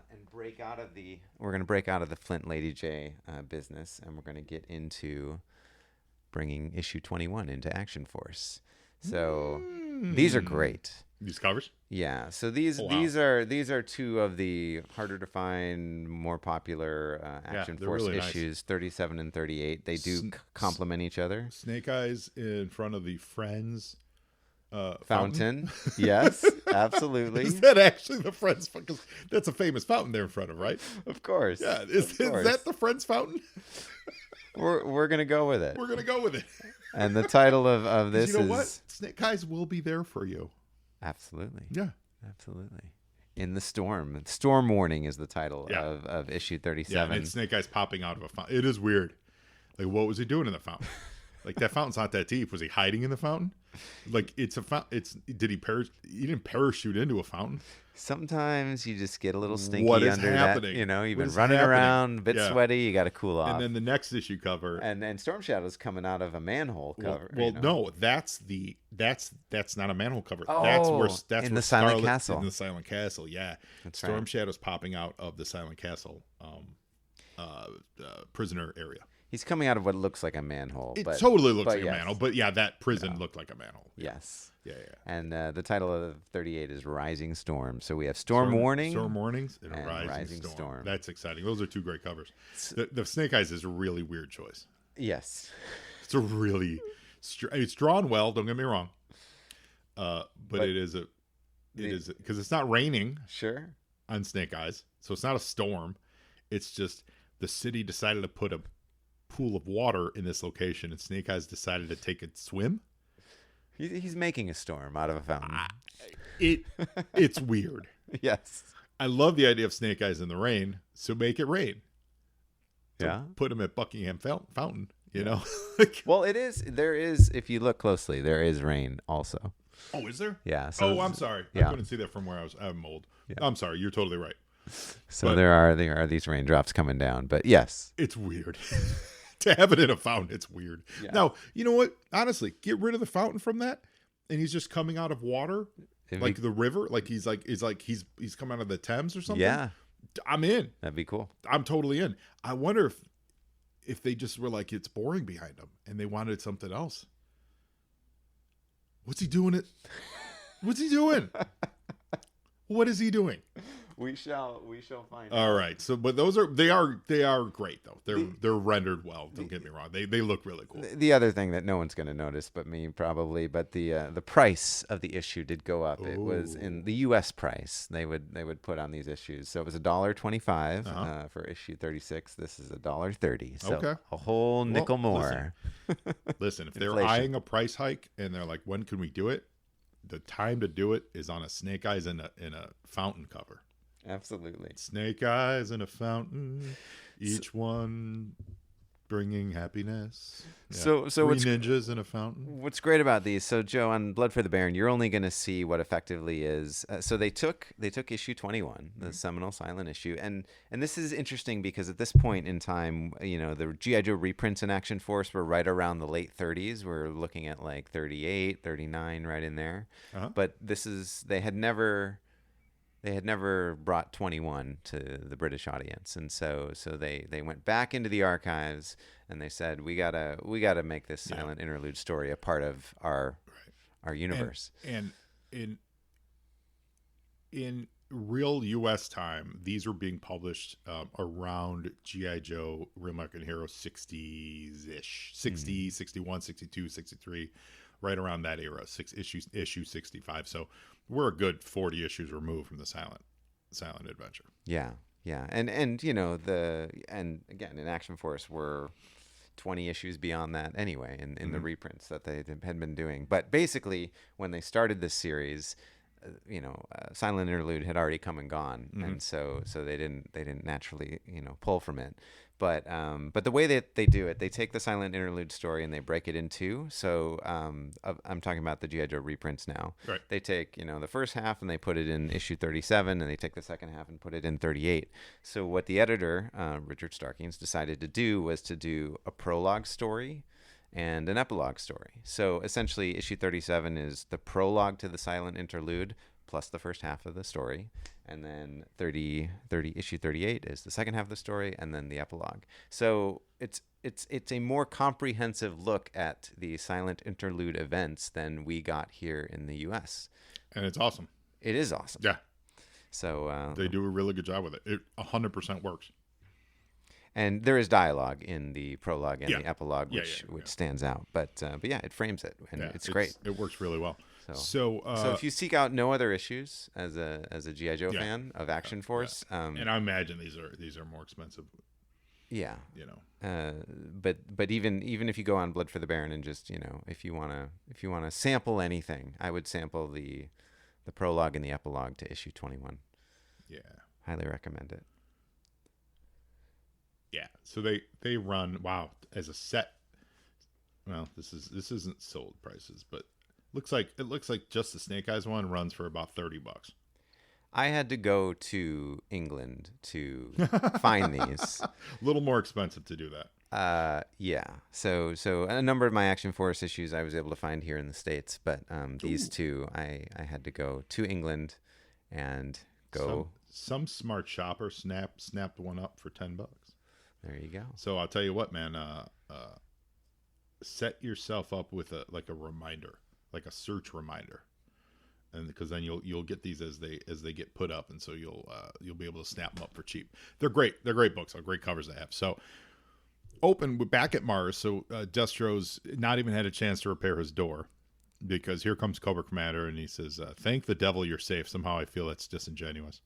and break out of the. We're gonna break out of the Flint Lady J business, and we're gonna get into bringing issue 21 into Action Force. So these are great. These covers? Yeah. So these are two of the harder to find, more popular Action Force really issues, nice. 37 and 38. They do complement each other. Snake Eyes in front of the Friends fountain. Yes, absolutely. Is that actually the Friends fountain? That's a famous fountain there in front of, right? Of course. Yeah. Is that the Friends fountain? We're gonna go with it. We're gonna go with it. And the title of this you know is what? Snake Eyes will be there for you. Absolutely. Yeah. Absolutely. In the Storm. Storm Warning is the title of issue 37. Yeah, and it's Snake Eyes popping out of a fountain. It is weird. Like, what was he doing in the fountain? Like, that fountain's not that deep. Was he hiding in the fountain? Like, it's a fountain. He didn't parachute into a fountain. Sometimes you just get a little stinky What is under happening? that. You know, you've What been is running happening? around, a bit sweaty. You got to cool off. And then the next issue cover, and Storm Shadow's coming out of a manhole cover. Well, no, that's not a manhole cover. Oh, that's in where the Silent Scarlet, Castle. In the Silent Castle, yeah. That's Storm right. Shadow's popping out of the Silent Castle prisoner area. He's coming out of what looks like a manhole. It but, totally looks but like yes. a manhole, but yeah, that prison looked like a manhole. Yes. Yeah. And the title of 38 is Rising Storm. So we have Storm Warning. Storm Warnings, and and Rising Storm. That's exciting. Those are two great covers. The Snake Eyes is a really weird choice. Yes. It's a really, it's drawn well. Don't get me wrong. But it is because it's not raining. Sure. On Snake Eyes, so it's not a storm. It's just the city decided to put a pool of water in this location, and Snake Eyes decided to take a swim. He's making a storm out of a fountain. It's weird. Yes. I love the idea of Snake Eyes in the rain, so make it rain. So yeah. Put him at Buckingham Fountain, you know? Well, there is, if you look closely, there is rain also. Oh, is there? Yeah. So I'm sorry. Yeah. I couldn't see that from where I'm old. Yeah. I'm sorry. You're totally right. So but there are these raindrops coming down, but yes. It's weird. To have it in a fountain, it's weird. Yeah. Now, you know what? Honestly, get rid of the fountain from that, and he's just coming out of water, like the river, like he's coming out of the Thames or something. Yeah, I'm in. That'd be cool. I'm totally in. I wonder if they just were like, it's boring behind him, and they wanted something else. What's he doing? What's he doing? What is he doing? We shall find out. All right. So, but they are great though. They're rendered well. Don't get me wrong. They look really cool. The other thing that no one's going to notice but me probably, but the price of the issue did go up. Ooh. It was in the U.S. price they would put on these issues. So it was $1.25 for issue 36. This is $1.30. So a whole nickel more. Listen, if they're eyeing a price hike and they're like, when can we do it? The time to do it is on a Snake Eyes in a fountain cover. Absolutely. Snake Eyes in a fountain, each one bringing happiness. Yeah. So Three ninjas in a fountain. What's great about these? So Joe, on Blood for the Baron, you're only going to see what effectively is. So they took issue 21, the seminal silent issue, and this is interesting because at this point in time, you know, the G.I. Joe reprints in Action Force were right around the late 30s. We're looking at like 38, 39, right in there. But they had never brought 21 to the British audience, and so they went back into the archives and they said we gotta make this silent interlude story a part of our universe. And in real U.S. time, these were being published around G.I. Joe Real American Hero 60s-ish, 60, 61, 62, 63, right around that era, issue 65. So we're a good 40 issues removed from the silent adventure. Yeah. And you know, and again, in Action Force, we're 20 issues beyond that anyway in the reprints that they had been doing. But basically, when they started this series, Silent Interlude had already come and gone, and so they didn't naturally pull from it. But the way that they do it, they take the Silent Interlude story and they break it in two. So I'm talking about the G.I. Joe reprints now. Right. They take the first half and they put it in issue 37, and they take the second half and put it in 38. So what the editor, Richard Starkings, decided to do was to do a prologue story and an epilogue story. So essentially, issue 37 is the prologue to the Silent Interlude plus the first half of the story, and then issue 38 is the second half of the story, and then the epilogue. So it's a more comprehensive look at the Silent Interlude events than we got here in the U.S. And it's awesome. It is awesome. Yeah. So they do a really good job with it. It 100% works. And there is dialogue in the prologue and the epilogue, which stands out. But yeah, it frames it, and it's great. It works really well. So if you seek out no other issues as a G.I. Joe fan of Action Force, and I imagine these are more expensive. Yeah. But even if you go on Blood for the Baron and just if you wanna sample anything, I would sample the prologue and the epilogue to issue 21. Yeah. Highly recommend it. Yeah. So they run as a set. Well, this isn't sold prices, but it looks like just the Snake Eyes one runs for about $30. I had to go to England to find these. A little more expensive to do that. Yeah. So a number of my Action Force issues I was able to find here in the States, but these two I had to go to England and go. Some smart shopper snapped one up for $10. There you go. So I'll tell you what, man. Set yourself up with a reminder, like a search reminder, and because then you'll get these as they get put up, and so you'll be able to snap them up for cheap. They're great. They're great books. Great covers they have. So we're back at Mars. So Destro's not even had a chance to repair his door, because here comes Cobra Commander, and he says, "Thank the devil you're safe." Somehow I feel that's disingenuous.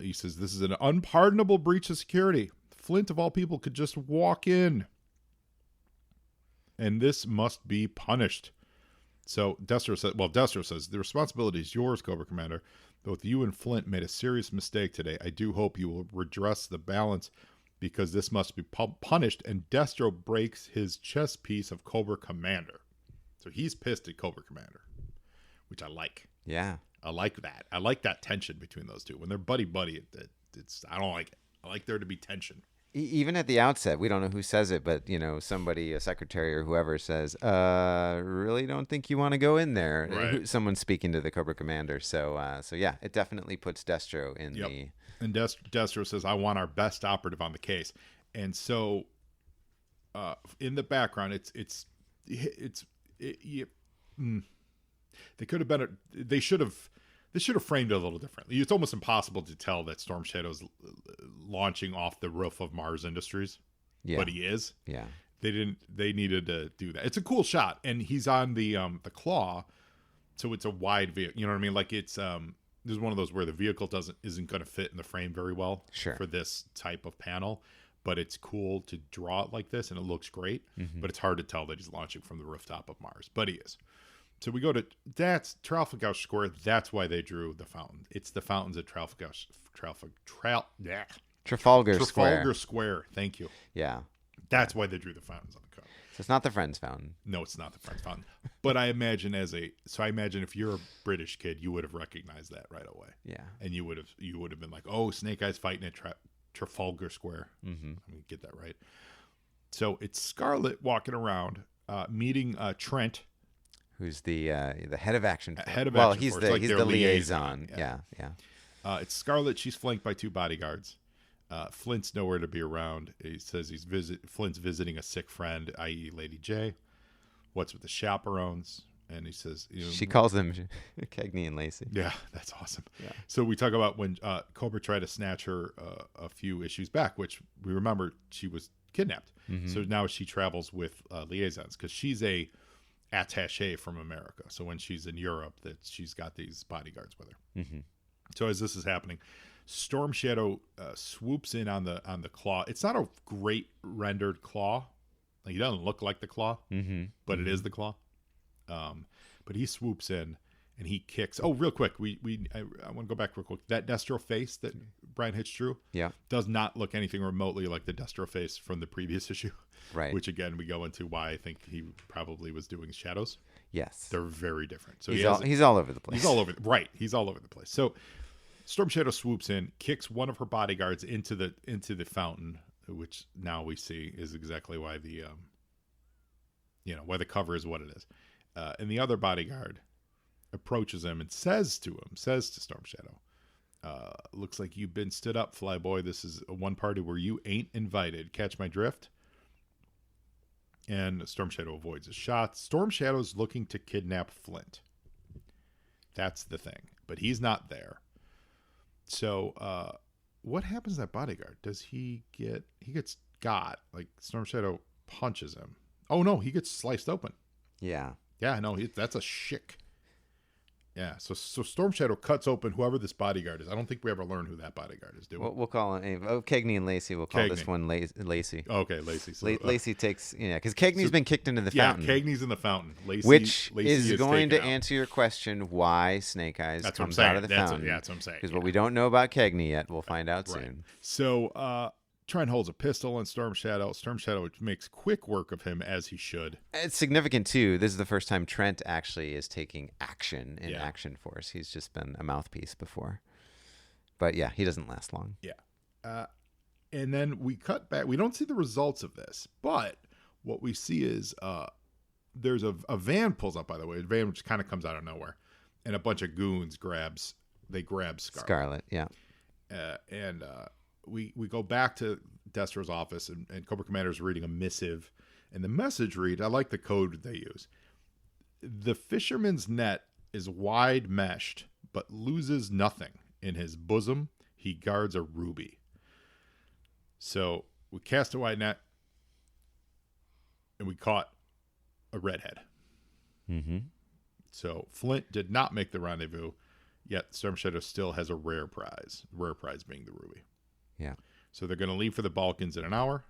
He says, "This is an unpardonable breach of security. Flint, of all people, could just walk in, and this must be punished." So Destro says, "The responsibility is yours, Cobra Commander. Both you and Flint made a serious mistake today. I do hope you will redress the balance, because this must be punished." And Destro breaks his chess piece of Cobra Commander. So he's pissed at Cobra Commander, which I like. Yeah. I like that. I like that tension between those two. When they're buddy-buddy, I don't like it. I like there to be tension. Even at the outset, we don't know who says it, but somebody, a secretary or whoever, says, "Really don't think you want to go in there." Right. Someone's speaking to the Cobra Commander, so yeah, it definitely puts Destro in the. And Destro says, "I want our best operative on the case," and so in the background, they could have been. They should have framed it a little differently. It's almost impossible to tell that Storm Shadow's launching off the roof of Mars Industries, but he is. Yeah, they needed to do that. It's a cool shot, and he's on the claw, so it's a wide vehicle. You know what I mean? Like it's there's one of those where the vehicle isn't going to fit in the frame very well for this type of panel, but it's cool to draw it like this, and it looks great. Mm-hmm. But it's hard to tell that he's launching from the rooftop of Mars, but he is. So we go to Trafalgar Square. That's why they drew the fountain. It's the fountains at Trafalgar Square. Thank you. Yeah. That's why they drew the fountains on the cover. So it's not the Friends fountain. No, it's not the Friends fountain. But I imagine if you're a British kid, you would have recognized that right away. Yeah. And you would have been like, "Oh, Snake Eyes fighting at Trafalgar Square." Mm-hmm. Let me get that right. So it's Scarlet walking around, meeting Trent, who's the head of Action Force. He's the liaison. Yeah. It's Scarlet. She's flanked by two bodyguards. Flint's nowhere to be around. He says Flint's visiting a sick friend, i.e. Lady J. What's with the chaperones? And he says, she calls them Cagney and Lacey. Yeah, that's awesome. Yeah. So we talk about when Cobra tried to snatch her a few issues back, which we remember she was kidnapped. Mm-hmm. So now she travels with liaisons, because she's a attaché from America. So when she's in Europe, that she's got these bodyguards with her. Mm-hmm. So as this is happening, Storm Shadow swoops in on the claw. It's not a great rendered claw. Like, he doesn't look like the Claw, but it is the Claw. But he swoops in and he kicks. Oh, real quick, I want to go back real quick. That Destro face that Brian Hitch drew, does not look anything remotely like the Destro face from the previous issue. Right. Which again, we go into why I think he probably was doing shadows. Yes. They're very different. So he's all over the place. He's all over. Right. He's all over the place. So Storm Shadow swoops in, kicks one of her bodyguards into the fountain, which now we see is exactly why the why the cover is what it is. And the other bodyguard approaches him and says to Storm Shadow, looks like you've been stood up, Flyboy. This is a one party where you ain't invited. Catch my drift? And Storm Shadow avoids his shots. Storm Shadow's looking to kidnap Flint. That's the thing. But he's not there. So what happens to that bodyguard? Does he gets got? Like, Storm Shadow punches him. Oh, no, he gets sliced open. Yeah. Yeah, no, that's a shick. Yeah, so Storm Shadow cuts open whoever this bodyguard is. I don't think we ever learn who that bodyguard is, do we? We'll call him Cagney and Lacey. We'll call this one Lacey. Okay, Lacey. So, Lacey takes, because Cagney's been kicked into the fountain. Yeah, Cagney's in the fountain. Which is going to out. answer your question why Snake Eyes That's comes out of the fountain. That's what I'm saying. Because what we don't know about Cagney yet, we'll find out soon. So, Trent holds a pistol on Storm Shadow. Storm Shadow makes quick work of him, as he should. It's significant, too. This is the first time Trent actually is taking action in Action Force. He's just been a mouthpiece before. But, yeah, he doesn't last long. Yeah. And then we cut back. We don't see the results of this. But what we see is there's a van pulls up, by the way. A van which kind of comes out of nowhere. And a bunch of goons grab Scarlet. Scarlet, yeah. We go back to Destro's office, and Cobra Commander's reading a missive. And the message reads, I like the code they use. The fisherman's net is wide meshed, but loses nothing. In his bosom, he guards a ruby. So we cast a wide net, and we caught a redhead. Mm-hmm. So Flint did not make the rendezvous, yet Storm Shadow still has a rare prize being the ruby. Yeah. So they're going to leave for the Balkans in an hour.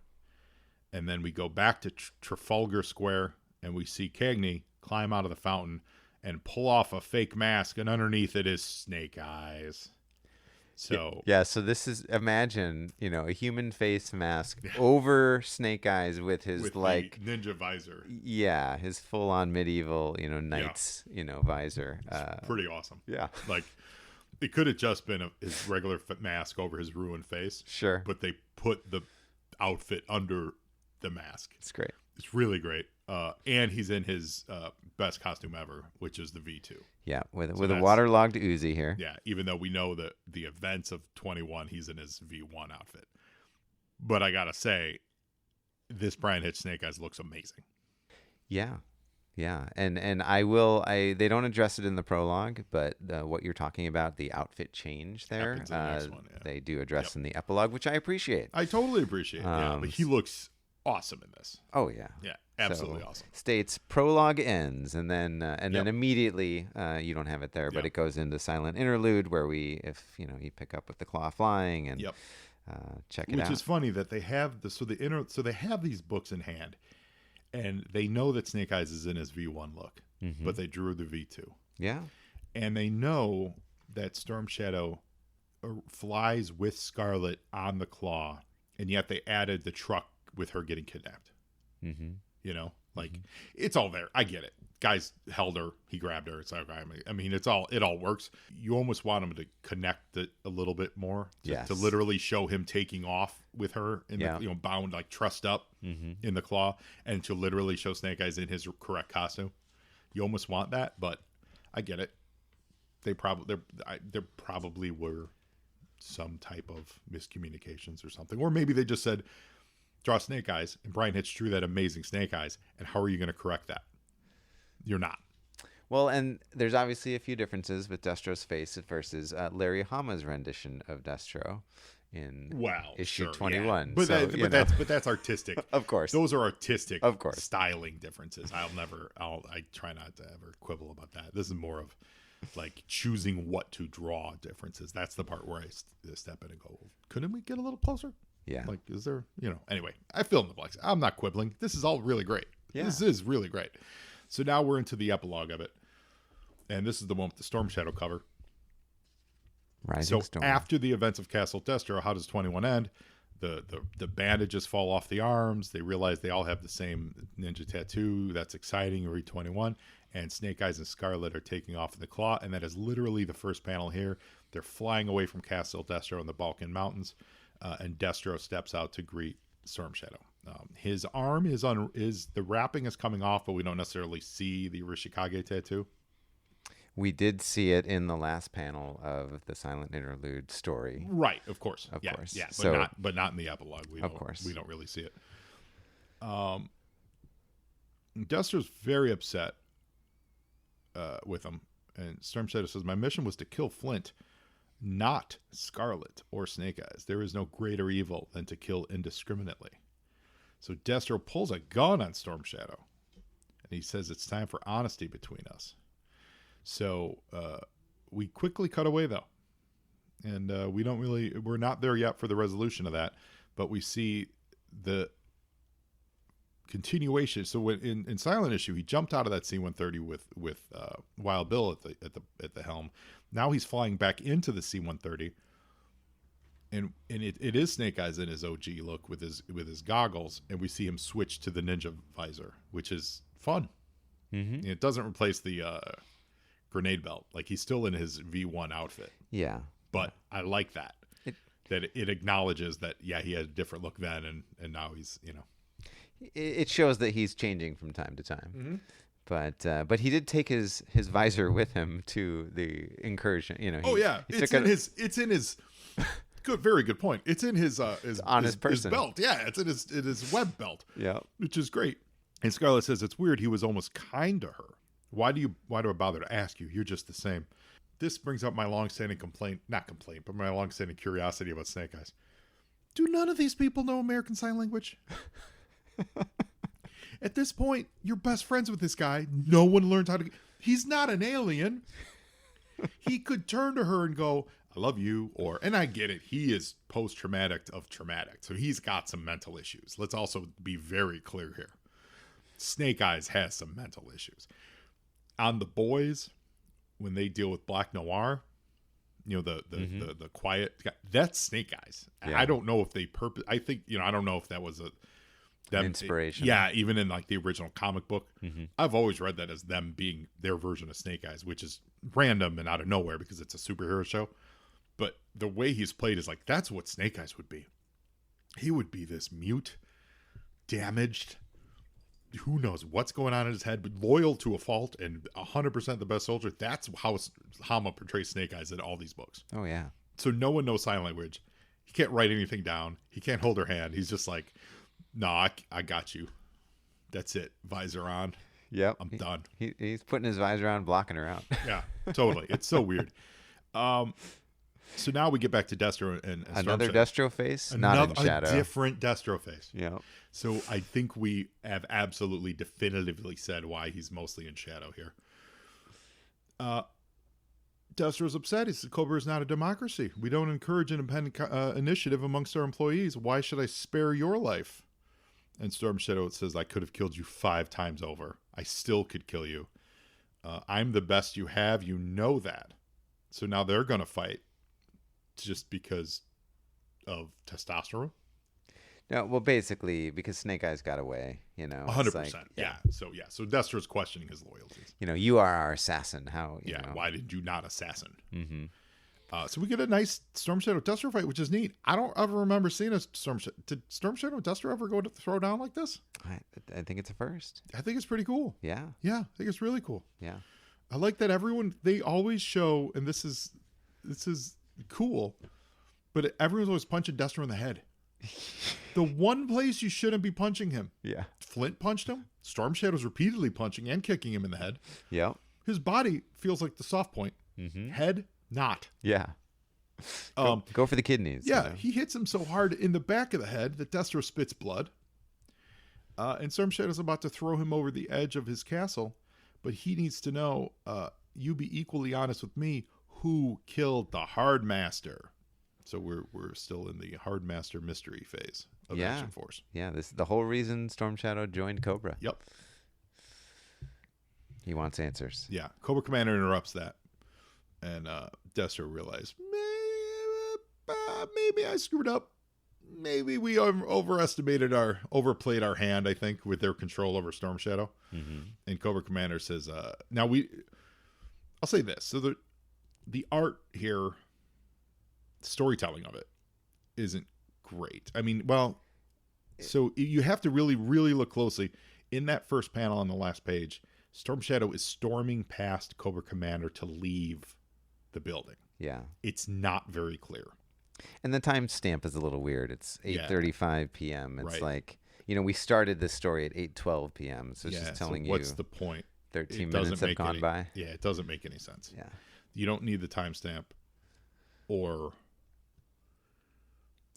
And then we go back to Trafalgar Square, and we see Cagney climb out of the fountain and pull off a fake mask, and underneath it is Snake Eyes. So so this is, imagine, a human face mask over Snake Eyes with his like ninja visor. Yeah, his full on medieval, knight's, visor. Pretty awesome. Yeah. Like, it could have just been his regular mask over his ruined face. Sure. But they put the outfit under the mask. It's great. It's really great. And he's in his best costume ever, which is the V2. Yeah, with a waterlogged Uzi here. Yeah, even though we know that the events of 21, he's in his V1 outfit. But I got to say, this Brian Hitch Snake Eyes looks amazing. Yeah. Yeah, and they don't address it in the prologue, but what you're talking about, the outfit change there, in the next one, they do address in the epilogue, which I appreciate. I totally appreciate. But he looks awesome in this. Oh yeah, yeah, absolutely awesome. States prologue ends, and then immediately you don't have it there, but it goes into silent interlude where you pick up with the claw flying and check it out. Which is funny that they have they have these books in hand. And they know that Snake Eyes is in his V1 look, but they drew the V2. Yeah. And they know that Storm Shadow flies with Scarlet on the claw, and yet they added the truck with her getting kidnapped. Mm-hmm. It's all there. I get it. Guys held her. He grabbed her. It's like, I mean, it all works. You almost want him to connect it a little bit more to literally show him taking off with her in the, bound, like trussed up in the claw, and to literally show Snake Eyes in his correct costume. You almost want that, but I get it. There probably were some type of miscommunications or something, or maybe they just said, draw Snake Eyes, and Brian Hitch drew that amazing Snake Eyes, and how are you going to correct that? You're not. Well, and there's obviously a few differences with Destro's face versus Larry Hama's rendition of Destro in issue 21. Yeah. But that's artistic. Of course. Those are artistic styling differences. I try not to ever quibble about that. This is more of like choosing what to draw differences. That's the part where I step in and go, couldn't we get a little closer? Yeah. Like, is there, anyway, I fill in the blanks. I'm not quibbling. This is all really great. Yeah. This is really great. So now we're into the epilogue of it. And this is the one with the Storm Shadow cover. Rising Storm. After the events of Castle Destro, how does 21 end? The bandages fall off the arms. They realize they all have the same ninja tattoo. That's exciting. You read 21. And Snake Eyes and Scarlet are taking off in the claw. And that is literally the first panel here. They're flying away from Castle Destro in the Balkan Mountains. And Destro steps out to greet Storm Shadow. His arm is the wrapping is coming off, but we don't necessarily see the Arishikage tattoo. We did see it in the last panel of the Silent Interlude story. Right, of course. Of course. Yeah, So, but not in the epilogue. We don't really see it. Destro's very upset with him. And Storm Shadow says, "My mission was to kill Flint, not Scarlet or Snake Eyes. There is no greater evil than to kill indiscriminately." So Destro pulls a gun on Storm Shadow. And he says, "It's time for honesty between us." So we quickly cut away, though. And we're not there yet for the resolution of that. But we see the continuation. So when in Silent Issue, he jumped out of that C-130 with Wild Bill at the helm. Now he's flying back into the C-130. And it is Snake Eyes in his OG look with his goggles. And we see him switch to the ninja visor, which is fun. Mm-hmm. It doesn't replace the grenade belt. Like, he's still in his V1 outfit. Yeah. But I like that. It acknowledges that, yeah, he had a different look then, and now he's, It shows that he's changing from time to time. Mm-hmm. But he did take his visor with him to the incursion. It's in his good, very good point. It's in his person. His belt. Yeah, it's in his web belt. Yeah, which is great. And Scarlet says, "It's weird. He was almost kind to her. Why do I bother to ask you? You're just the same." This brings up my long-standing but my long-standing curiosity about Snake Eyes. Do none of these people know American Sign Language? At this point, you're best friends with this guy. No one learns how to... He's not an alien. He could turn to her and go, "I love you," and I get it. He is post-traumatic of traumatic, so he's got some mental issues. Let's also be very clear here. Snake Eyes has some mental issues. On the boys, when they deal with Black Noir, the quiet guy, that's Snake Eyes. Yeah. I don't know if they I think, I don't know if that was an inspiration. Even in like the original comic book. Mm-hmm. I've always read that as them being their version of Snake Eyes, which is random and out of nowhere because it's a superhero show. But the way he's played is like, that's what Snake Eyes would be. He would be this mute, damaged, who knows what's going on in his head, but loyal to a fault and 100% the best soldier. That's how Hama portrays Snake Eyes in all these books. Oh, yeah. So no one knows sign language. He can't write anything down. He can't hold her hand. He's just like, "No, I got you. That's it. Visor on. Yep. I'm done." He's putting his visor on, blocking her out. Yeah, totally. It's so weird. So now we get back to Destro and another Destro face, not in shadow. A different Destro face. Yeah. So I think we have absolutely definitively said why he's mostly in shadow here. Destro's upset. He said, "Cobra is not a democracy. We don't encourage independent initiative amongst our employees. Why should I spare your life?" And Storm Shadow says, "I could have killed you 5 times over. I still could kill you. I'm the best you have. You know that." So now they're going to fight just because of testosterone. No, well, basically, because Snake Eyes got away, 100%. Yeah. So Destro's questioning his loyalties. You are our assassin. How? Why did you not assassin? Mm-hmm. So we get a nice Storm Shadow Destro fight, which is neat. I don't ever remember seeing a Storm Shadow. Did Storm Shadow Destro ever go to throw down like this? I think it's a first. I think it's pretty cool. Yeah. Yeah, I think it's really cool. Yeah. I like that they always show, and this is cool, but everyone's always punching Destro in the head. The one place you shouldn't be punching him. Yeah. Flint punched him. Storm Shadow's repeatedly punching and kicking him in the head. Yeah. His body feels like the soft point. Mm-hmm. Head, not. Yeah. Go for the kidneys. Yeah. He hits him so hard in the back of the head that Destro spits blood. And Storm Shadow's about to throw him over the edge of his castle. But he needs to know, you be equally honest with me, who killed the Hard Master? So we're still in the Hardmaster mystery phase of Yeah. Action Force. Yeah, this is the whole reason Storm Shadow joined Cobra. Yep. He wants answers. Yeah. Cobra Commander interrupts that, and Destro realized maybe I screwed up. Maybe we overplayed our hand, I think, with their control over Storm Shadow. Mm-hmm. And Cobra Commander says, I'll say this. So the art here, storytelling of it, isn't great. I mean, well, so you have to really, really look closely. In that first panel on the last page, Storm Shadow is storming past Cobra Commander to leave the building. Yeah. It's not very clear. And the timestamp is a little weird. It's 8:35 p.m. It's right. like, we started this story at 8:12 p.m. So it's just telling what's the point? 13 minutes have gone by. Yeah, it doesn't make any sense. Yeah. You don't need the timestamp or...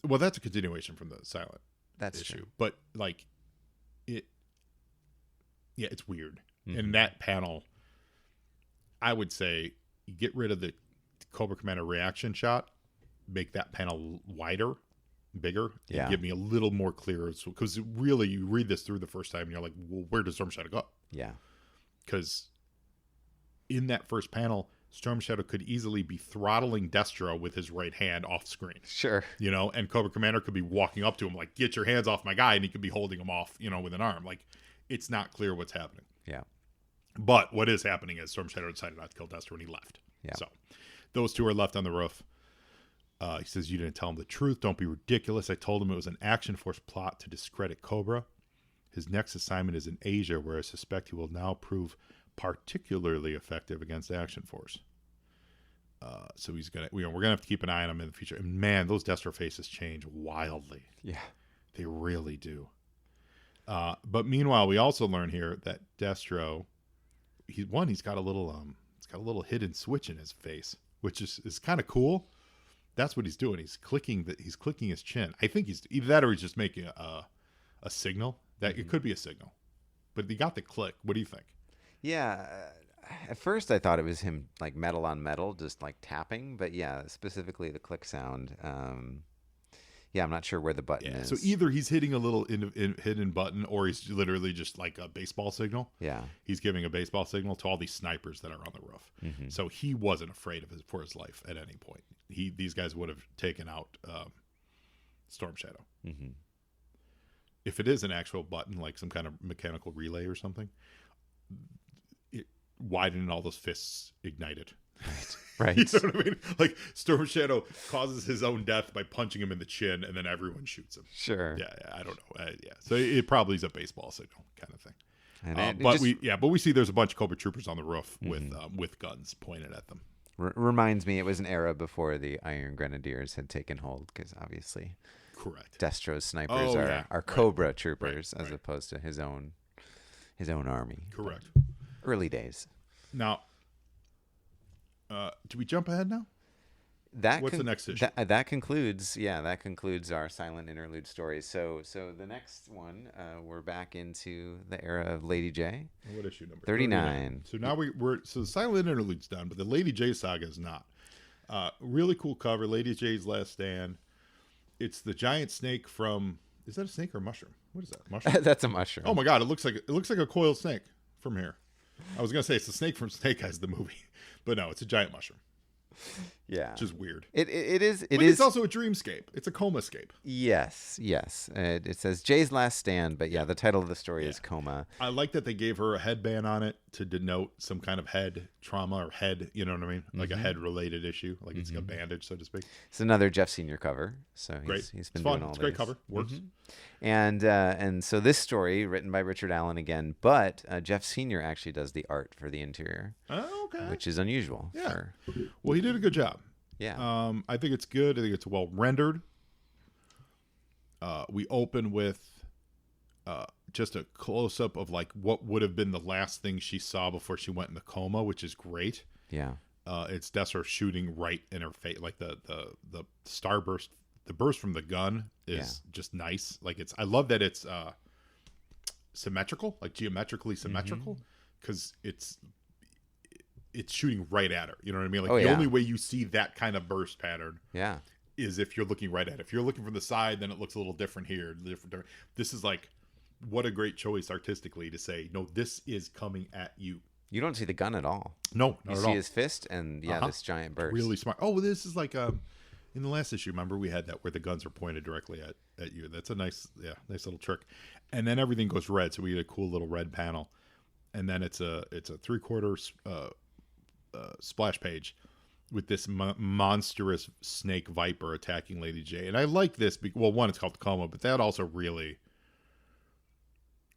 Well, that's a continuation from the silent issue. True. But, like, it's weird. Mm-hmm. And that panel, I would say, you get rid of the Cobra Commander reaction shot, make that panel wider, bigger, and give me a little more clear. Because really, you read this through the first time, and you're like, well, where does Storm Shadow go? Yeah. Because in that first panel, Storm Shadow could easily be throttling Destro with his right hand off screen. Sure. And Cobra Commander could be walking up to him like, get your hands off my guy, and he could be holding him off, with an arm. Like, it's not clear what's happening. Yeah. But what is happening is Storm Shadow decided not to kill Destro and he left. Yeah. So those two are left on the roof. He says, you didn't tell him the truth. Don't be ridiculous. I told him it was an Action Force plot to discredit Cobra. His next assignment is in Asia, where I suspect he will now prove particularly effective against Action Force. So he's we're gonna have to keep an eye on him in the future. And man, those Destro faces change wildly. Yeah. They really do. But meanwhile, we also learn here that Destro, he's got a little hidden switch in his face, which is kind of cool. That's what he's doing. He's clicking his chin. I think he's either that or he's just making a signal. That it could be a signal, but he got the click. What do you think? Yeah. At first, I thought it was him like metal on metal, just like tapping. But yeah, specifically the click sound. Yeah, I'm not sure where the button is. So either he's hitting a little hidden button, or he's literally just like a baseball signal. Yeah. He's giving a baseball signal to all these snipers that are on the roof. Mm-hmm. So he wasn't afraid for his life at any point. These guys would have taken out Storm Shadow. Mm-hmm. If it is an actual button, like some kind of mechanical relay or something, why didn't all those fists ignited? Right. You know what I mean? Like Storm Shadow causes his own death by punching him in the chin, and then everyone shoots him. Sure. Yeah, I don't know. Yeah, so it probably is a baseball signal kind of thing. And but we see there's a bunch of Cobra troopers on the roof with guns pointed at them. Reminds me, it was an era before the Iron Grenadiers had taken hold, because obviously, correct. Destro's snipers are Cobra troopers as opposed to his own army. Correct. Early days. Now, do we jump ahead now? What's the next issue? That concludes our silent interlude stories. So the next one, we're back into the era of Lady J. What issue number? 39. So now so the silent interlude's done, but the Lady J saga is not. Really cool cover, Lady J's Last Stand. It's the giant snake from. Is that a snake or a mushroom? What is that? Mushroom? That's a mushroom. Oh my god! It looks like a coiled snake from here. I was gonna say it's the snake from Snake Eyes, the movie, but no, it's a giant mushroom. Yeah, which is weird. It is. But it's also a dreamscape. It's a comascape. Yes. It says Jay's Last Stand, but the title of the story is Coma. I like that they gave her a headband on it to denote some kind of head trauma or head. You know what I mean? Like a head related issue. Like it's a bandage, so to speak. It's another Jeff Senior cover. So he's been doing all It's these. great cover. Works. And so this story written by Richard Allen again, but Jeff Senior actually does the art for the interior. Oh, okay. Which is unusual. Yeah. Well, he did a good job. Yeah. I think it's good. I think it's well rendered. We open with just a close up of like what would have been the last thing she saw before she went in the coma, which is great. Yeah. It's Destro shooting right in her face, like the starburst, the burst from the gun is just nice. Like I love that it's symmetrical, like geometrically symmetrical, because it's shooting right at her. You know what I mean? Like the only way you see that kind of burst pattern is if you're looking right at it. If you're looking from the side, then it looks a little different here. This is like, what a great choice artistically to say, no, this is coming at you. You don't see the gun at all. No, not at see all. his fist and this giant burst. Really smart. Oh, this is like in the last issue, remember we had that where the guns are pointed directly at you. That's a nice little trick. And then everything goes red, so we get a cool little red panel. And then it's a 3/4 splash page with this monstrous snake viper attacking Lady J. And I like this. One, it's called Coma, but that also really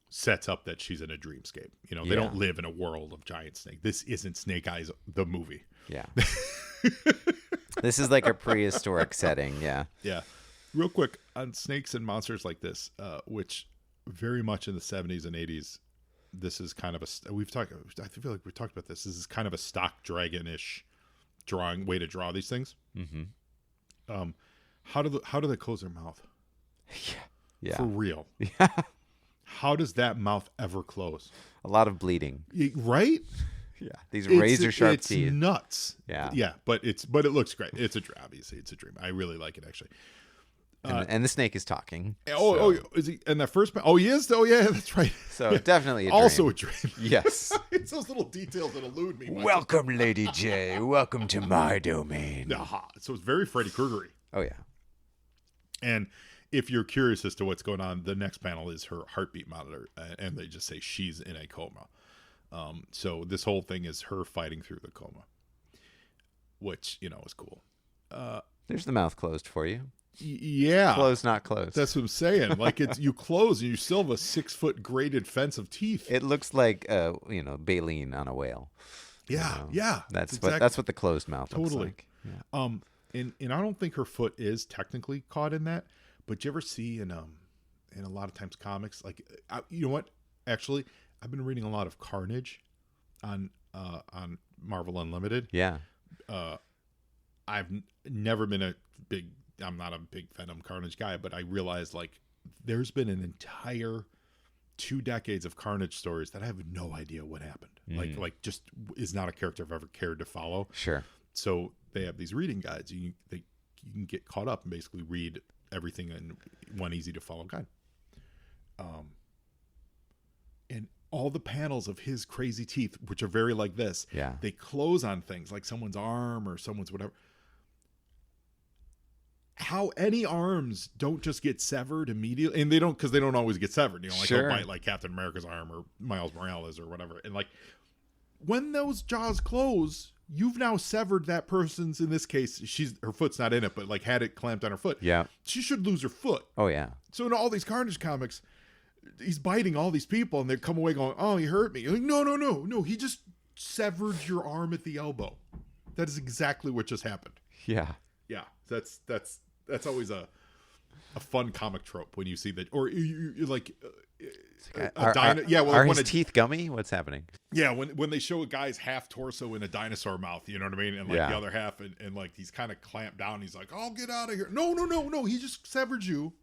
sets up that she's in a dreamscape. You know, they don't live in a world of giant snake. This isn't Snake Eyes, the movie. Yeah. This is like a prehistoric setting. Yeah. Yeah. Real quick on snakes and monsters like this, which very much in the 70s and 80s, this is kind of I feel like we've talked about this. This is kind of a stock dragon-ish way to draw these things. Mm-hmm. How do they close their mouth? Yeah. For real. Yeah. How does that mouth ever close? A lot of bleeding. Right? Yeah. These razor sharp teeth. It's nuts. Yeah. Yeah, but it looks great. It's a dream. Obviously, it's a dream. I really like it actually. And the snake is talking. Is he? And that first? Oh, he is. Oh, yeah, that's right. So definitely a dream. Also a dream. Yes. It's those little details that elude me. Welcome, Lady J. Welcome to my domain. Aha. So it's very Freddy Krueger-y. Oh yeah. And if you're curious as to what's going on, the next panel is her heartbeat monitor, and they just say she's in a coma. So this whole thing is her fighting through the coma, which is cool. There's the mouth closed for you. Yeah, closed, not closed. That's what I'm saying. Like you close and you still have a 6-foot graded fence of teeth. It looks like baleen on a whale. Yeah, yeah. That's what the closed mouth looks like. Yeah. And I don't think her foot is technically caught in that, but you ever see in a lot of times comics, like you know what? Actually, I've been reading a lot of Carnage on Marvel Unlimited. Yeah. I've never been I'm not a big Venom Carnage guy, but I realized like there's been an entire 2 decades of Carnage stories that I have no idea what happened. Like just is not a character I've ever cared to follow. Sure. So they have these reading guides. You can get caught up and basically read everything in one easy to follow guide. And all the panels of his crazy teeth, which are very like this, they close on things like someone's arm or someone's whatever. How any arms don't just get severed immediately, and they don't always get severed. They'll bite like Captain America's arm or Miles Morales or whatever. And like when those jaws close, you've now severed that person's. In this case, her foot's not in it, but like had it clamped on her foot. Yeah, she should lose her foot. Oh yeah. So in all these Carnage comics, he's biting all these people, and they come away going, "Oh, he hurt me." You're like, no, he just severed your arm at the elbow. That is exactly what just happened. Yeah. Yeah, that's always a fun comic trope when you see that, or you like are his teeth gummy? What's happening? Yeah, when they show a guy's half torso in a dinosaur mouth, you know what I mean, and like the other half, and like he's kind of clamped down. He's like, "I'll get out of here." No, he just severed you.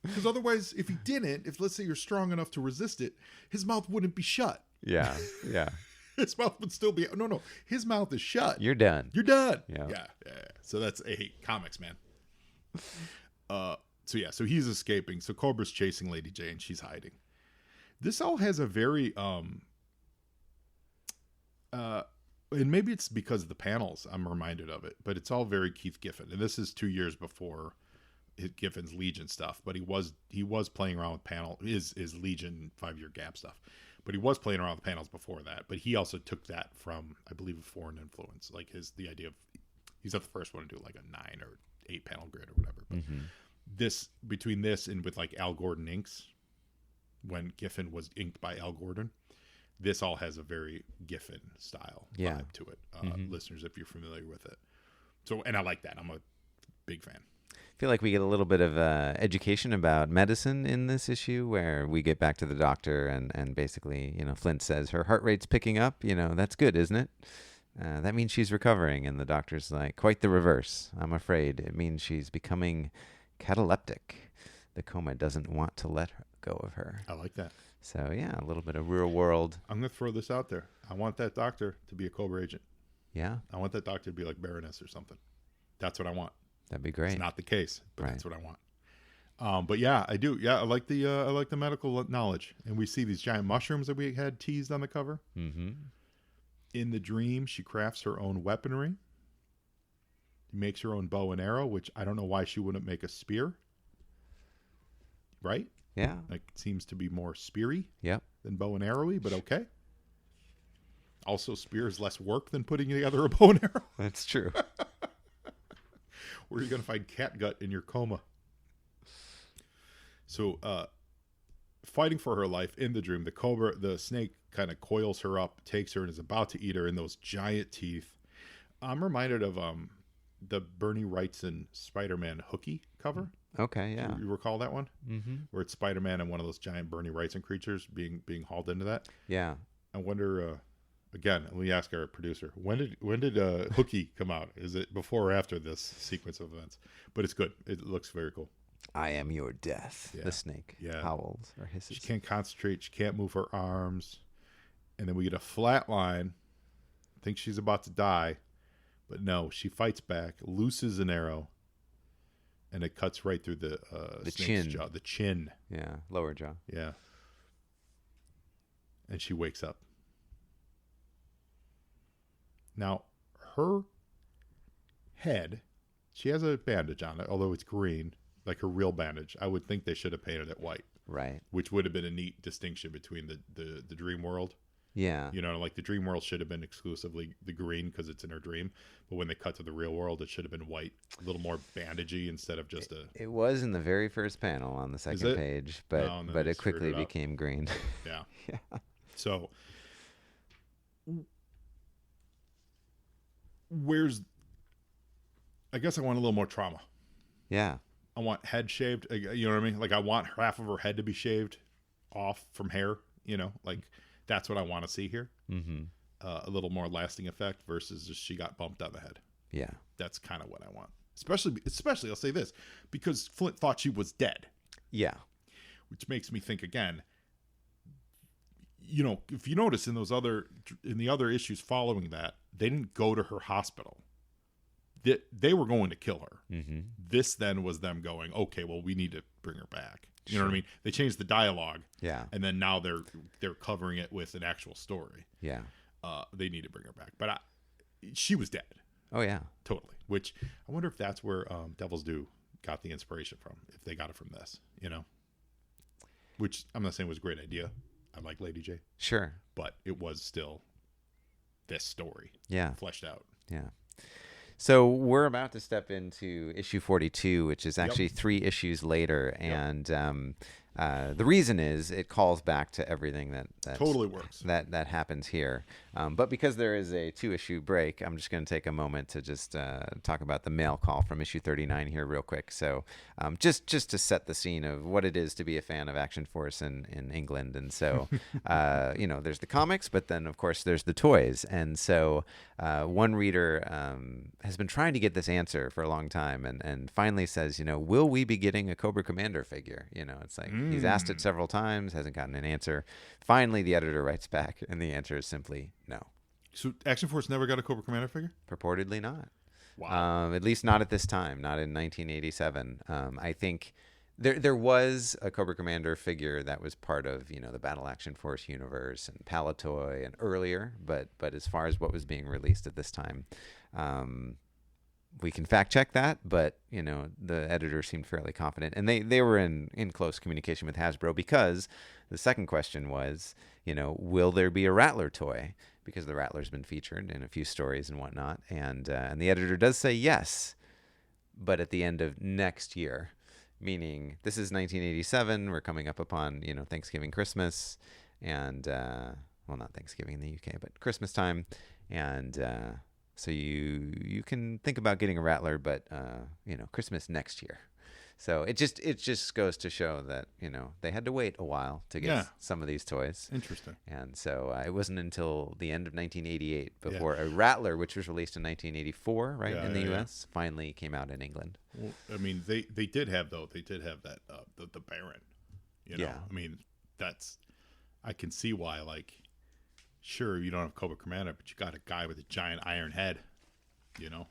Because otherwise, if he didn't, if let's say you're strong enough to resist it, his mouth wouldn't be shut. Yeah. His mouth would still be no. His mouth is shut. You're done. Yeah. So that's comics, man. So he's escaping. So Cobra's chasing Lady J, and she's hiding. This all has a very and maybe it's because of the panels I'm reminded of it, but it's all very Keith Giffen, and this is 2 years before Giffen's Legion stuff. But he was playing around with his Legion 5-year gap stuff. But he was playing around with panels before that. But he also took that from, I believe, a foreign influence. Like the idea of, he's not the first one to do like a 9 or 8 panel grid or whatever. But between this and with like Al Gordon inks, when Giffen was inked by Al Gordon, this all has a very Giffen style vibe to it. Listeners, if you're familiar with it. So, and I like that. I'm a big fan. I feel like we get a little bit of education about medicine in this issue, where we get back to the doctor and basically, Flint says her heart rate's picking up. That's good, isn't it? That means she's recovering. And the doctor's like, quite the reverse. I'm afraid it means she's becoming cataleptic. The coma doesn't want to let go of her. I like that. So, yeah, a little bit of real world. I'm going to throw this out there. I want that doctor to be a Cobra agent. Yeah. I want that doctor to be like Baroness or something. That's what I want. That'd be great. It's not the case, but Right. that's what I want. But yeah, I do. Yeah, I like the medical knowledge, and we see these giant mushrooms that we had teased on the cover. Mm-hmm. In the dream, she crafts her own weaponry. Makes her own bow and arrow, which I don't know why she wouldn't make a spear. Right? Yeah. Like, it seems to be more speary Yep. than bow and arrowy, but okay. Also, spear is less work than putting together a bow and arrow. That's true. Where are you going to find catgut in your coma? So, fighting for her life in the dream, the snake kind of coils her up, takes her, and is about to eat her in those giant teeth. I'm reminded of the Bernie Wrightson Spider-Man Hooky cover. Okay, yeah. You recall that one? Mm-hmm. Where it's Spider-Man and one of those giant Bernie Wrightson creatures being hauled into that. Yeah. I wonder. Again, let me ask our producer: when did Hooky come out? Is it before or after this sequence of events? But it's good. It looks very cool. I am your death. Yeah. The snake howls or hisses. She can't concentrate. She can't move her arms. And then we get a flat line. Thinks she's about to die. But no, she fights back, looses an arrow, and it cuts right through the snake's chin. jaw. The chin. Yeah, lower jaw. Yeah. And she wakes up. Now, her head, she has a bandage on it, although it's green, like her real bandage. I would think they should have painted it white. Right. Which would have been a neat distinction between the dream world. Yeah. You know, like the dream world should have been exclusively the green because it's in her dream. But when they cut to the real world, it should have been white, a little more bandagey instead of just a... It was in the very first panel on the second page, but Oh, and then but they it quickly screwed it up. became green. Yeah. Yeah. So, I guess I want a little more trauma. Yeah. I want head shaved. You know what I mean? Like, I want half of her head to be shaved off from hair. You know, like, that's what I want to see here. Mm-hmm. A little more lasting effect versus just she got bumped on the head. Yeah. That's kind of what I want. Especially, I'll say this, because Flint thought she was dead. Yeah. Which makes me think again. You know, if you notice in the other issues following that, they didn't go to her hospital. They were going to kill her. Mm-hmm. This then was them going, okay, well, we need to bring her back. You know what I mean? They changed the dialogue. Yeah. And then now they're covering it with an actual story. Yeah. They need to bring her back. But she was dead. Oh, yeah. Totally. Which I wonder if that's where Devil's Due got the inspiration from, if they got it from this, you know? Which I'm not saying was a great idea. I like Lady J. Sure. But it was still this story. Yeah. Fleshed out. Yeah. So we're about to step into issue 42, which is actually 3 issues later. And the reason is it calls back to everything that Totally works. that happens here. But because there is a 2-issue break, I'm just going to take a moment to just talk about the mail call from issue 39 here real quick. So just to set the scene of what it is to be a fan of Action Force in England. And so, you know, there's the comics, but then, of course, there's the toys. And so one reader has been trying to get this answer for a long time and finally says, you know, will we be getting a Cobra Commander figure? You know, it's like he's asked it several times, hasn't gotten an answer. Finally, the editor writes back, and the answer is simply no. So Action Force never got a Cobra Commander figure? Purportedly not. Wow. At least not at this time, not in 1987. I think there was a Cobra Commander figure that was part of, you know, the Battle Action Force universe and Palitoy and earlier, but as far as what was being released at this time, we can fact check that, but you know, the editor seemed fairly confident, and they were in close communication with Hasbro because the second question was, you know, will there be a Rattler toy? Because the Rattler's been featured in a few stories and whatnot, and the editor does say yes, but at the end of next year, meaning this is 1987. We're coming up upon, you know, Thanksgiving, Christmas, and well, not Thanksgiving in the UK, but Christmas time, and so you can think about getting a Rattler, but you know, Christmas next year. So it just goes to show that, you know, they had to wait a while to get some of these toys. Interesting. And so it wasn't until the end of 1988 before a Rattler, which was released in 1984, right, in the U.S., finally came out in England. Well, I mean, they did have that the Baron. You know, I mean, I can see why. Like, sure, you don't have Cobra Commander, but you got a guy with a giant iron head. you know,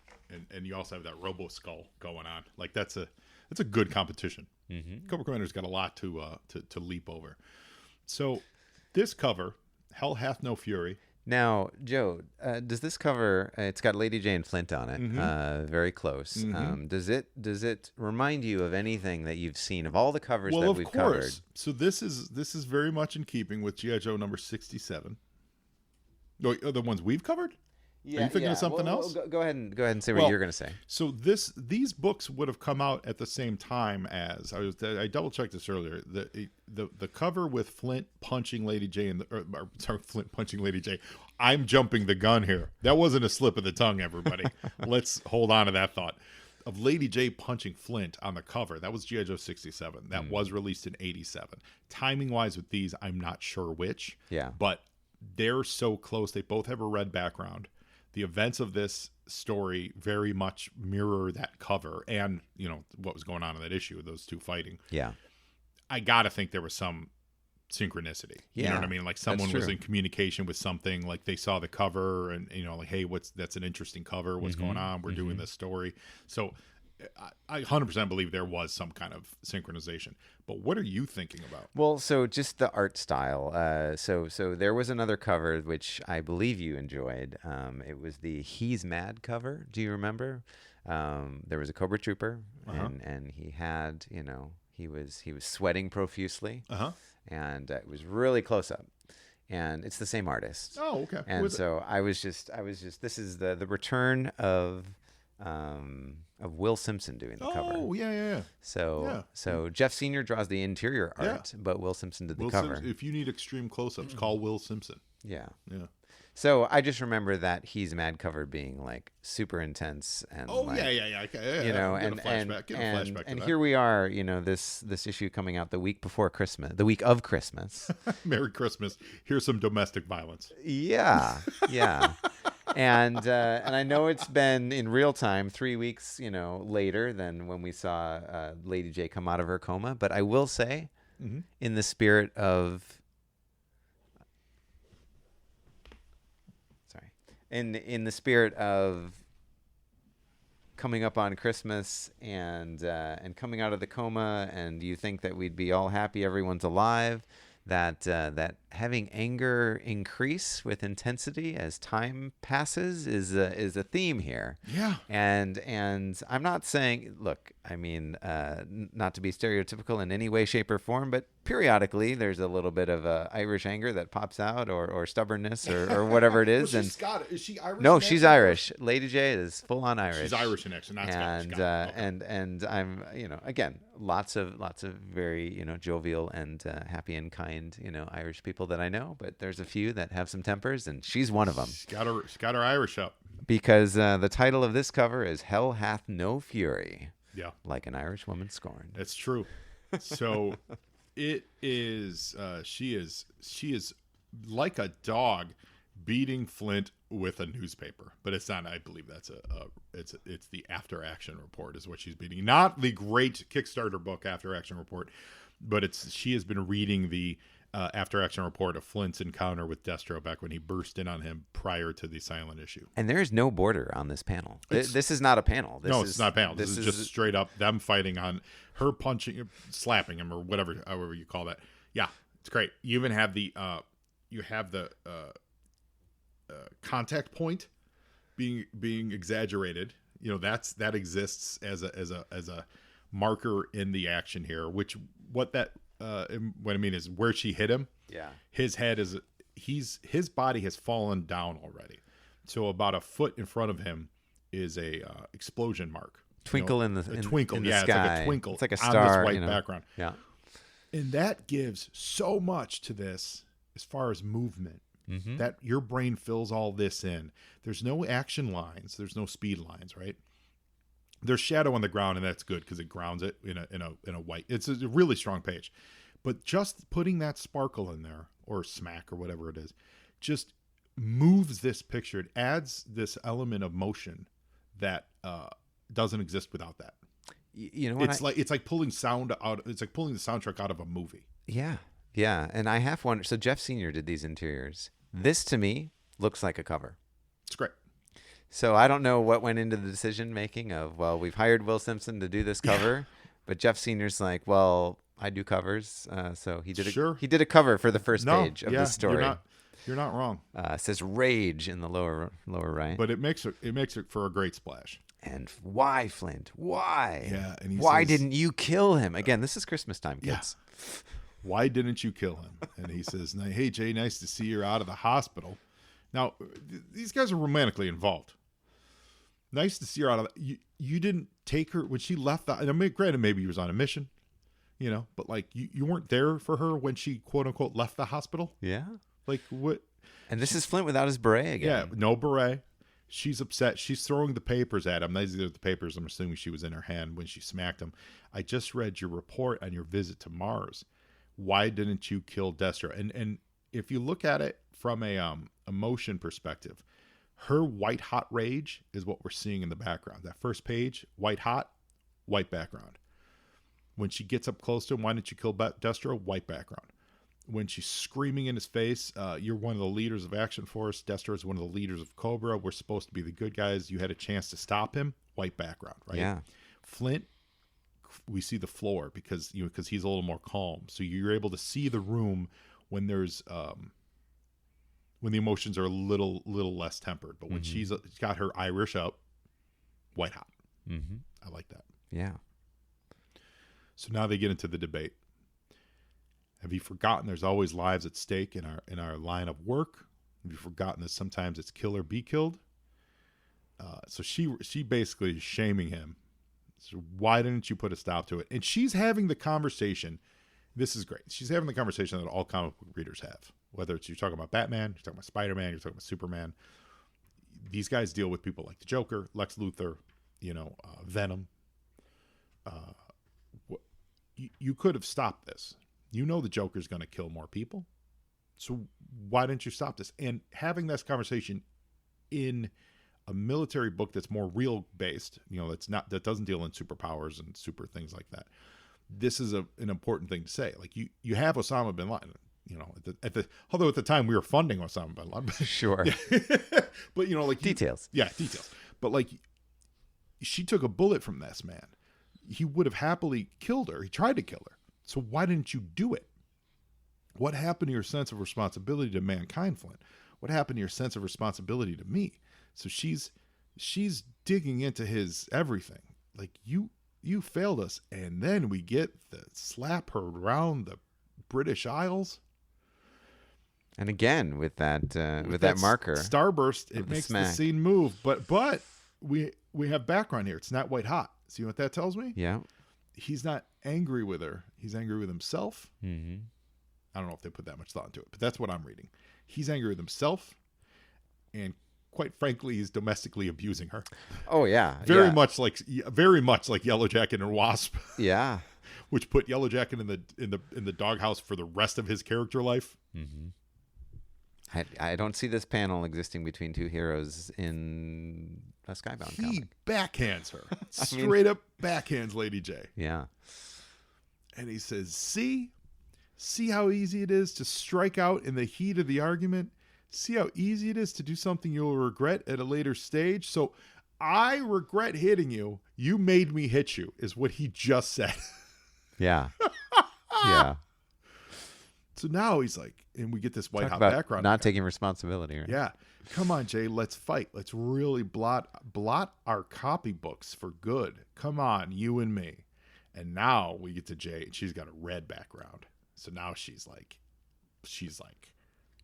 and you also have that Robo Skull going on. Like that's a good competition. Cobra Commander's got a lot to leap over. So this cover, Hell Hath No Fury. Now, Joe, does this cover? It's got Lady Jane Flint on it, very close. Does it remind you of anything that you've seen of all the covers that we've covered? So this is very much in keeping with G.I. Joe number 67. No, the ones we've covered. Yeah, Are you thinking of something else? Go ahead and say what you're going to say. So these books would have come out at the same time as I double checked this earlier. The cover with Flint punching Lady J Flint punching Lady J. I'm jumping the gun here. That wasn't a slip of the tongue, everybody. Let's hold on to that thought. Of Lady J punching Flint on the cover. That was G.I. Joe 67. That was released in 87. Timing wise with these, I'm not sure which. Yeah. But they're so close. They both have a red background. The events of this story very much mirror that cover and, you know, what was going on in that issue, those two fighting. Yeah. I got to think there was some synchronicity. Yeah, you know what I mean? Like someone was in communication with something, like they saw the cover and, you know, like, hey, that's an interesting cover. What's going on? We're doing this story. So I 100% believe there was some kind of synchronization. But what are you thinking about? Well, so just the art style. So there was another cover which I believe you enjoyed. It was the He's Mad cover. Do you remember? There was a Cobra Trooper, and he had, you know, he was sweating profusely, and it was really close up. And it's the same artist. Oh, okay. And so I was just. This is the return of Will Simpson doing the cover. Oh, yeah. So Jeff Sr. draws the interior art, but Will Simpson did the cover. If you need extreme close-ups, call Will Simpson. Yeah. Yeah. So I just remember that He's Mad cover being like super intense and yeah. Okay. You know, Get a flashback to and that. here we are, you know, this issue coming out the week before Christmas, the week of Christmas. Merry Christmas. Here's some domestic violence. Yeah. And I know it's been in real time 3 weeks, you know, later than when we saw Lady J come out of her coma. But I will say, in the spirit of, in the spirit of coming up on Christmas and coming out of the coma, and you think that we'd be all happy, everyone's alive. That having anger increase with intensity as time passes is a theme here. Yeah. And I'm not saying, look, I mean, not to be stereotypical in any way, shape, or form, but periodically there's a little bit of Irish anger that pops out, or stubbornness, or whatever it is. Well, she's Scottish. Is she Irish? No, she's Irish. Lady J is full on Irish. She's Irish in action, not Scottish. And I'm, you know, again, lots of very, you know, jovial and happy and kind, you know, Irish people that I know, but there's a few that have some tempers, and she's one of them. She's got her Irish up. Because the title of this cover is Hell Hath No Fury. Yeah. Like an Irish woman scorned. That's true. So it is she is like a dog beating Flint with a newspaper, but it's not. I believe that's it's the After Action Report is what she's beating, not the great Kickstarter book After Action Report, but she has been reading the After Action Report of Flint's encounter with Destro back when he burst in on him prior to the silent issue. And there is no border on this panel. This is not a panel. It's not a panel. This is just straight up them fighting on her punching, slapping him, or whatever, however you call that. Yeah, it's great. You even have the contact point being exaggerated. You know, that exists as a marker in the action here. What I mean is where she hit him. Yeah, his head his body has fallen down already. So about a foot in front of him is a explosion mark. Twinkle in the twinkle. In the yeah, sky. It's like a twinkle. It's like a on star this white background. Yeah, and that gives so much to this as far as movement. That your brain fills all this in. There's no action lines. There's no speed lines, right? There's shadow on the ground, and that's good because it grounds it in a white. It's a really strong page, but just putting that sparkle in there, or smack, or whatever it is, just moves this picture. It adds this element of motion that doesn't exist without that. You know what? It's like pulling sound out. It's like pulling the soundtrack out of a movie. Yeah. And I have wondered. So Jeff Sr. did these interiors. This to me looks like a cover. It's great. So I don't know what went into the decision making of, well, we've hired Will Simpson to do this cover, but Jeff Senior's like, well, I do covers, so he did a cover for the first page of this story. You're not wrong. It says rage in the lower right, but it makes it for a great splash. And why, Flint? Why? Yeah, and why didn't you kill him? Again, this is Christmas time, kids. Yeah. Why didn't you kill him? And he says, "Hey Jay, nice to see you're out of the hospital." Now, these guys are romantically involved. Nice to see her out of you didn't take her when she left the, and I mean, granted, maybe he was on a mission, but like you weren't there for her when she quote unquote left the hospital. Yeah. Like what? And this is Flint without his beret again. Yeah, no beret. She's upset. She's throwing the papers at him. These are the papers I'm assuming she was in her hand when she smacked him. I just read your report on your visit to Mars. Why didn't you kill Destro? And if you look at it from a emotion perspective, her white hot rage is what we're seeing in the background. That first page, white hot, white background. When she gets up close to him, why didn't you kill Destro? White background. When she's screaming in his face, you're one of the leaders of Action Force. Destro is one of the leaders of Cobra. We're supposed to be the good guys. You had a chance to stop him. White background, right? Yeah. Flint, we see the floor because he's a little more calm. So you're able to see the room when there's when the emotions are a little less tempered. But when she's got her Irish up, white hot. Mm-hmm. I like that. Yeah. So now they get into the debate. Have you forgotten there's always lives at stake in our line of work? Have you forgotten that sometimes it's kill or be killed? So she basically is shaming him. So why didn't you put a stop to it? And she's having the conversation. This is great. She's having the conversation that all comic book readers have. Whether it's you're talking about Batman, you're talking about Spider-Man, you're talking about Superman. These guys deal with people like the Joker, Lex Luthor, Venom. You could have stopped this. The Joker's going to kill more people. So why didn't you stop this? And having this conversation in a military book that's more real based, that doesn't deal in superpowers and super things like that. This is an important thing to say. Like you have Osama bin Laden, although at the time we were funding Osama bin Laden. Sure. But details. Details. But like she took a bullet from this man. He would have happily killed her. He tried to kill her. So why didn't you do it? What happened to your sense of responsibility to mankind, Flint? What happened to your sense of responsibility to me? So she's digging into his everything. Like you failed us, and then we get the slap her around the British Isles. And again with that marker starburst, it makes the scene move. But we have background here. It's not white hot. See what that tells me? Yeah. He's not angry with her. He's angry with himself. Mm-hmm. I don't know if they put that much thought into it, but that's what I'm reading. He's angry with himself, and quite frankly, he's domestically abusing her. Oh yeah, very much like Yellow Jacket and Wasp. Yeah, which put Yellow Jacket in the doghouse for the rest of his character life. Mm-hmm. I don't see this panel existing between two heroes in a Skybound comic. He backhands her. Straight up backhands Lady J. Yeah. And he says, see how easy it is to strike out in the heat of the argument? See how easy it is to do something you'll regret at a later stage? So I regret hitting you. You made me hit you, is what he just said. Yeah. Yeah. So now he's like, and we get this white hot background. Not taking responsibility, right? Yeah. Come on, Jay, let's fight. Let's really blot our copybooks for good. Come on, you and me. And now we get to Jay, and she's got a red background. So now she's like,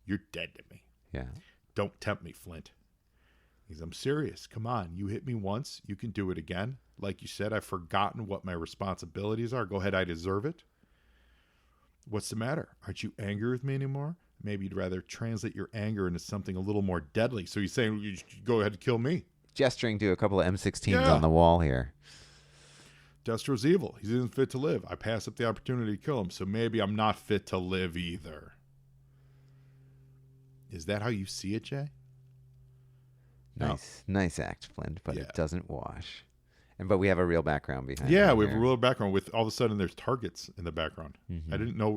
you're dead to me. Yeah. Don't tempt me, Flint. I'm serious. Come on. You hit me once. You can do it again. Like you said, I've forgotten what my responsibilities are. Go ahead. I deserve it. What's the matter? Aren't you angry with me anymore? Maybe you'd rather translate your anger into something a little more deadly. So he's saying, you go ahead and kill me. Gesturing to a couple of M16s on the wall here. Destro's evil. He isn't fit to live. I pass up the opportunity to kill him, so maybe I'm not fit to live either. Is that how you see it, Jay? Nice act, Flint, but it doesn't wash. But we have a real background behind it. Yeah, we have a real background with all of a sudden there's targets in the background. Mm-hmm.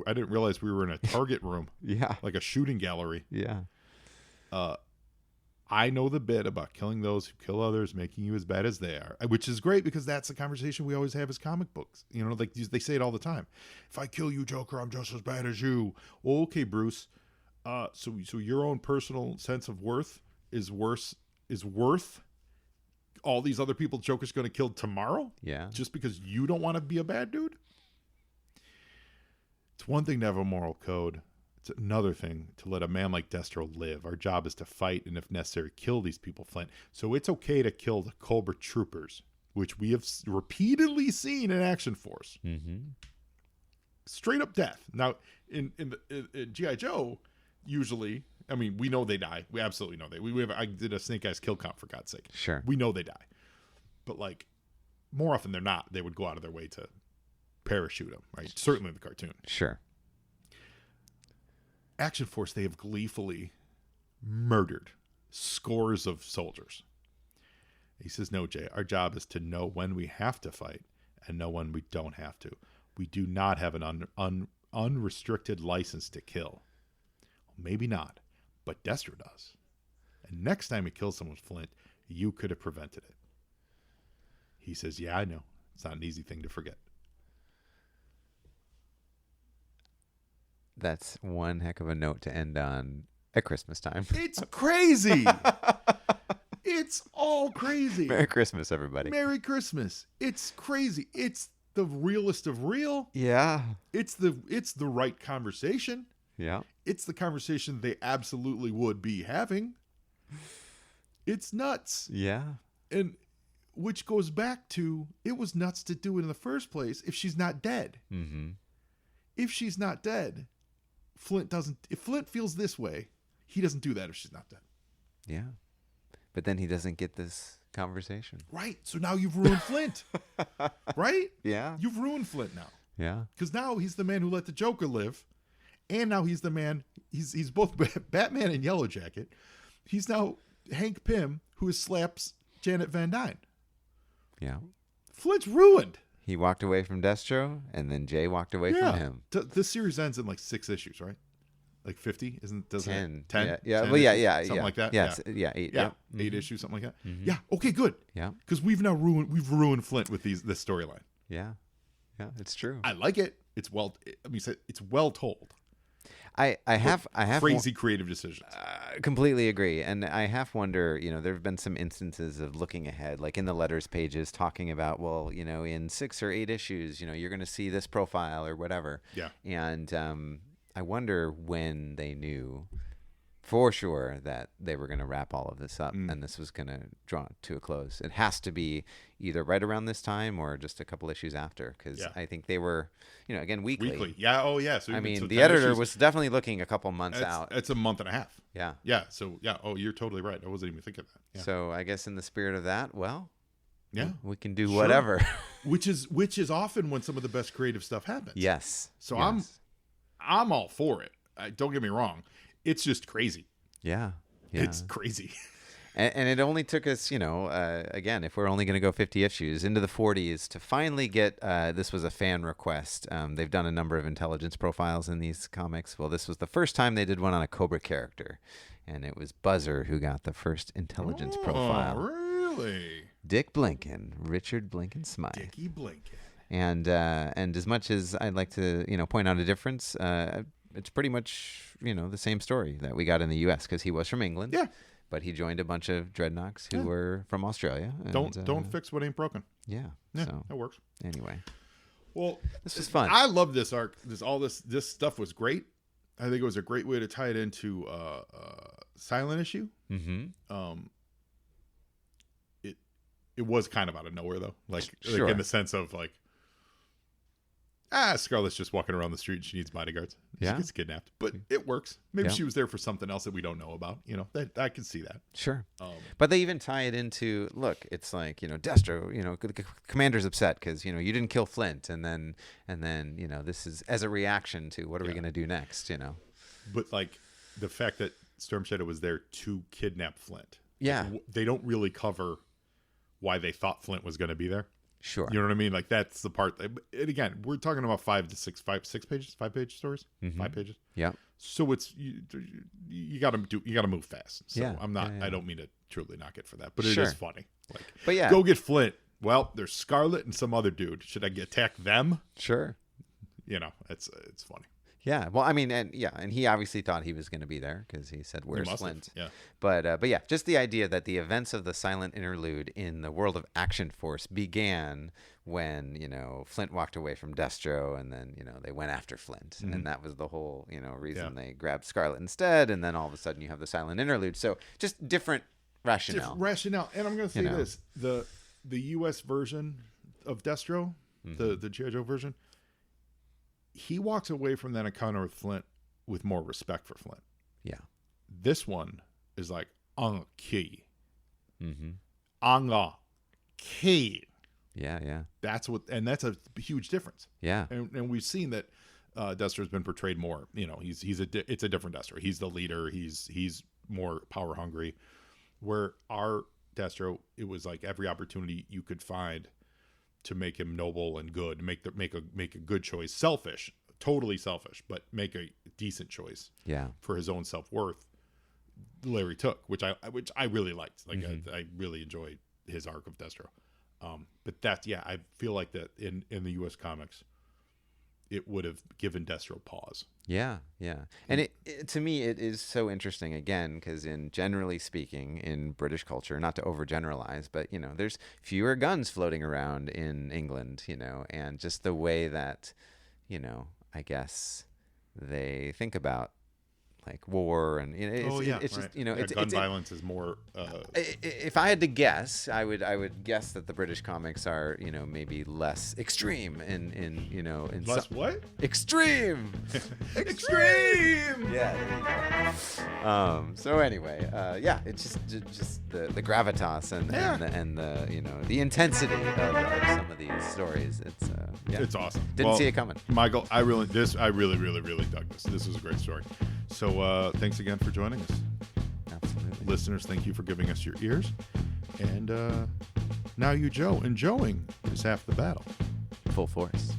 I didn't realize we were in a target room. Yeah. Like a shooting gallery. Yeah. I know the bit about killing those who kill others, making you as bad as they are, which is great because that's the conversation we always have as comic books. You know, like they say it all the time. If I kill you, Joker, I'm just as bad as you. Well, okay, Bruce. So your own personal sense of worth is worth all these other people Joker's going to kill tomorrow? Yeah. Just because you don't want to be a bad dude? It's one thing to have a moral code. It's another thing to let a man like Destro live. Our job is to fight and, if necessary, kill these people, Flint. So it's okay to kill the Cobra Troopers, which we have repeatedly seen in Action Force. Mm-hmm. Straight up death. Now, in G.I. Joe, usually, I mean, we know they die. We absolutely know they. I did a Snake Eyes kill count, for God's sake. Sure. We know they die. But, like, more often than not, they would go out of their way to parachute them, right? Certainly in the cartoon. Sure. Action Force, they have gleefully murdered scores of soldiers. He says, no, Jay, our job is to know when we have to fight and know when we don't have to. We do not have an unrestricted license to kill. Maybe not, but Destro does. And next time he kills someone with Flint, you could have prevented it. He says, yeah, I know. It's not an easy thing to forget. That's one heck of a note to end on at Christmas time. It's crazy. It's all crazy. Merry Christmas, everybody. Merry Christmas. It's crazy. It's the realest of real. Yeah. It's the right conversation. Yeah. It's the conversation they absolutely would be having. It's nuts. Yeah. And which goes back to, it was nuts to do it in the first place if she's not dead. Mm-hmm. If she's not dead, if Flint feels this way, he doesn't do that if she's not dead. Yeah. But then he doesn't get this conversation. Right. So now you've ruined Flint. Right? Yeah. You've ruined Flint now. Yeah. Because now he's the man who let the Joker live. And now he's the man, he's both Batman and Yellow Jacket. He's now Hank Pym, who slaps Janet Van Dyne. Yeah. Flint's ruined. He walked away from Destro, and then Jay walked away from him. This series ends in like 6 issues, right? Like 50, isn't it? 10. 10? Yeah. 10 Well, yeah, issues? yeah. Something yeah. like that? Yeah. Yeah. Yeah. 8. Yeah. Yep. 8 issues, something like that? Mm-hmm. Yeah. Okay, good. Yeah. Because we've ruined Flint with this storyline. Yeah. Yeah. It's true. I like it. It's well told. I have crazy creative decisions. Completely agree. And I half wonder, there have been some instances of looking ahead, like in the letters pages, talking about, well, in 6 or 8 issues, you're going to see this profile or whatever. Yeah. And I wonder when they knew for sure that they were going to wrap all of this up and this was going to draw to a close. It has to be either right around this time or just a couple issues after, because I think they were, again, weekly. Yeah. Oh, yeah. So the editor was definitely looking a couple months out. It's a month and a half. Yeah. Yeah. So, yeah. Oh, you're totally right. I wasn't even thinking of that. Yeah. So I guess in the spirit of that, well, yeah, we can do whatever. which is often when some of the best creative stuff happens. Yes. So yes. I'm all for it. Don't get me wrong. It's just crazy. Yeah. It's crazy. And it only took us, again, if we're only going to go 50 issues, into the 40s to finally get, this was a fan request. They've done a number of intelligence profiles in these comics. Well, this was the first time they did one on a Cobra character. And it was Buzzer who got the first intelligence profile. Really? Dick Blinken, Richard Blinken Smythe. Dickie Blinken. And as much as I'd like to, point out a difference, it's pretty much, the same story that we got in the U.S. because he was from England. Yeah. But he joined a bunch of dreadnoks who were from Australia. And, don't fix what ain't broken. Yeah. Yeah, So that works. anyway, Well, this was fun. I love this arc. This stuff was great. I think it was a great way to tie it into Silent Issue. Mm-hmm. It was kind of out of nowhere though, like Sure. in the sense of like, Scarlett's just walking around the street and she needs bodyguards. She Yeah. gets kidnapped, but it works. Maybe Yeah. she was there for something else that we don't know about. That I can see that. Sure. Um, But they even tie it into, look, it's like, Destro, the commander's upset because, you didn't kill Flint. And then, this is as a reaction to what are we going to do next, But like the fact that Storm Shadow was there to kidnap Flint. Yeah. They don't really cover why they thought Flint was going to be there. Sure. You know what I mean? Like that's the part. And again, we're talking about 5 page stories, 5 pages. Yeah. So it's you got to move fast. So Yeah, I'm not. yeah. I don't mean to truly knock it for that, but it Sure. is funny. Like, But yeah. go get Flint. Well, there's Scarlet and some other dude. Should I attack them? Sure. You know, it's funny. Yeah. Well, I mean, and he obviously thought he was going to be there because he said, "Where's must have, Flint?" yeah. But yeah, just the idea that the events of the silent interlude in the world of Action Force began when Flint walked away from Destro, and then they went after Flint, and that was the whole reason they grabbed Scarlet instead, and then all of a sudden you have the silent interlude. So just different rationale. And I'm going to say this: the U.S. version of Destro, the G.I. Joe version. He walks away from that encounter with Flint with more respect for Flint. Yeah. This one is like, on a key. Mm-hmm. On a key. Yeah, yeah. That's a huge difference. Yeah. And we've seen that Destro's been portrayed more. It's a different Destro. He's the leader. He's more power hungry. Where our Destro, it was like every opportunity you could find to make him noble and good, make a good choice, totally selfish, but make a decent choice. Yeah. For his own self-worth, Larry took, which I really liked. Like I really enjoyed his arc of Destro. But I feel like that in the US comics, it would have given Destro pause. Yeah, yeah. And it to me, it is so interesting, again, because generally speaking, in British culture, not to overgeneralize, but, there's fewer guns floating around in England, and just the way that, I guess they think about like war and it's just gun violence is more. If I had to guess, I would guess that the British comics are maybe less extreme in Less what? Extreme. Extreme. Yeah. So anyway, it's just the gravitas and the intensity of some of these stories. It's awesome. Didn't see it coming. Michael, I really dug this. This was a great story. So thanks again for joining us. Absolutely. Listeners, thank you for giving us your ears. And now you, Joe. Enjoying is half the battle. Full force.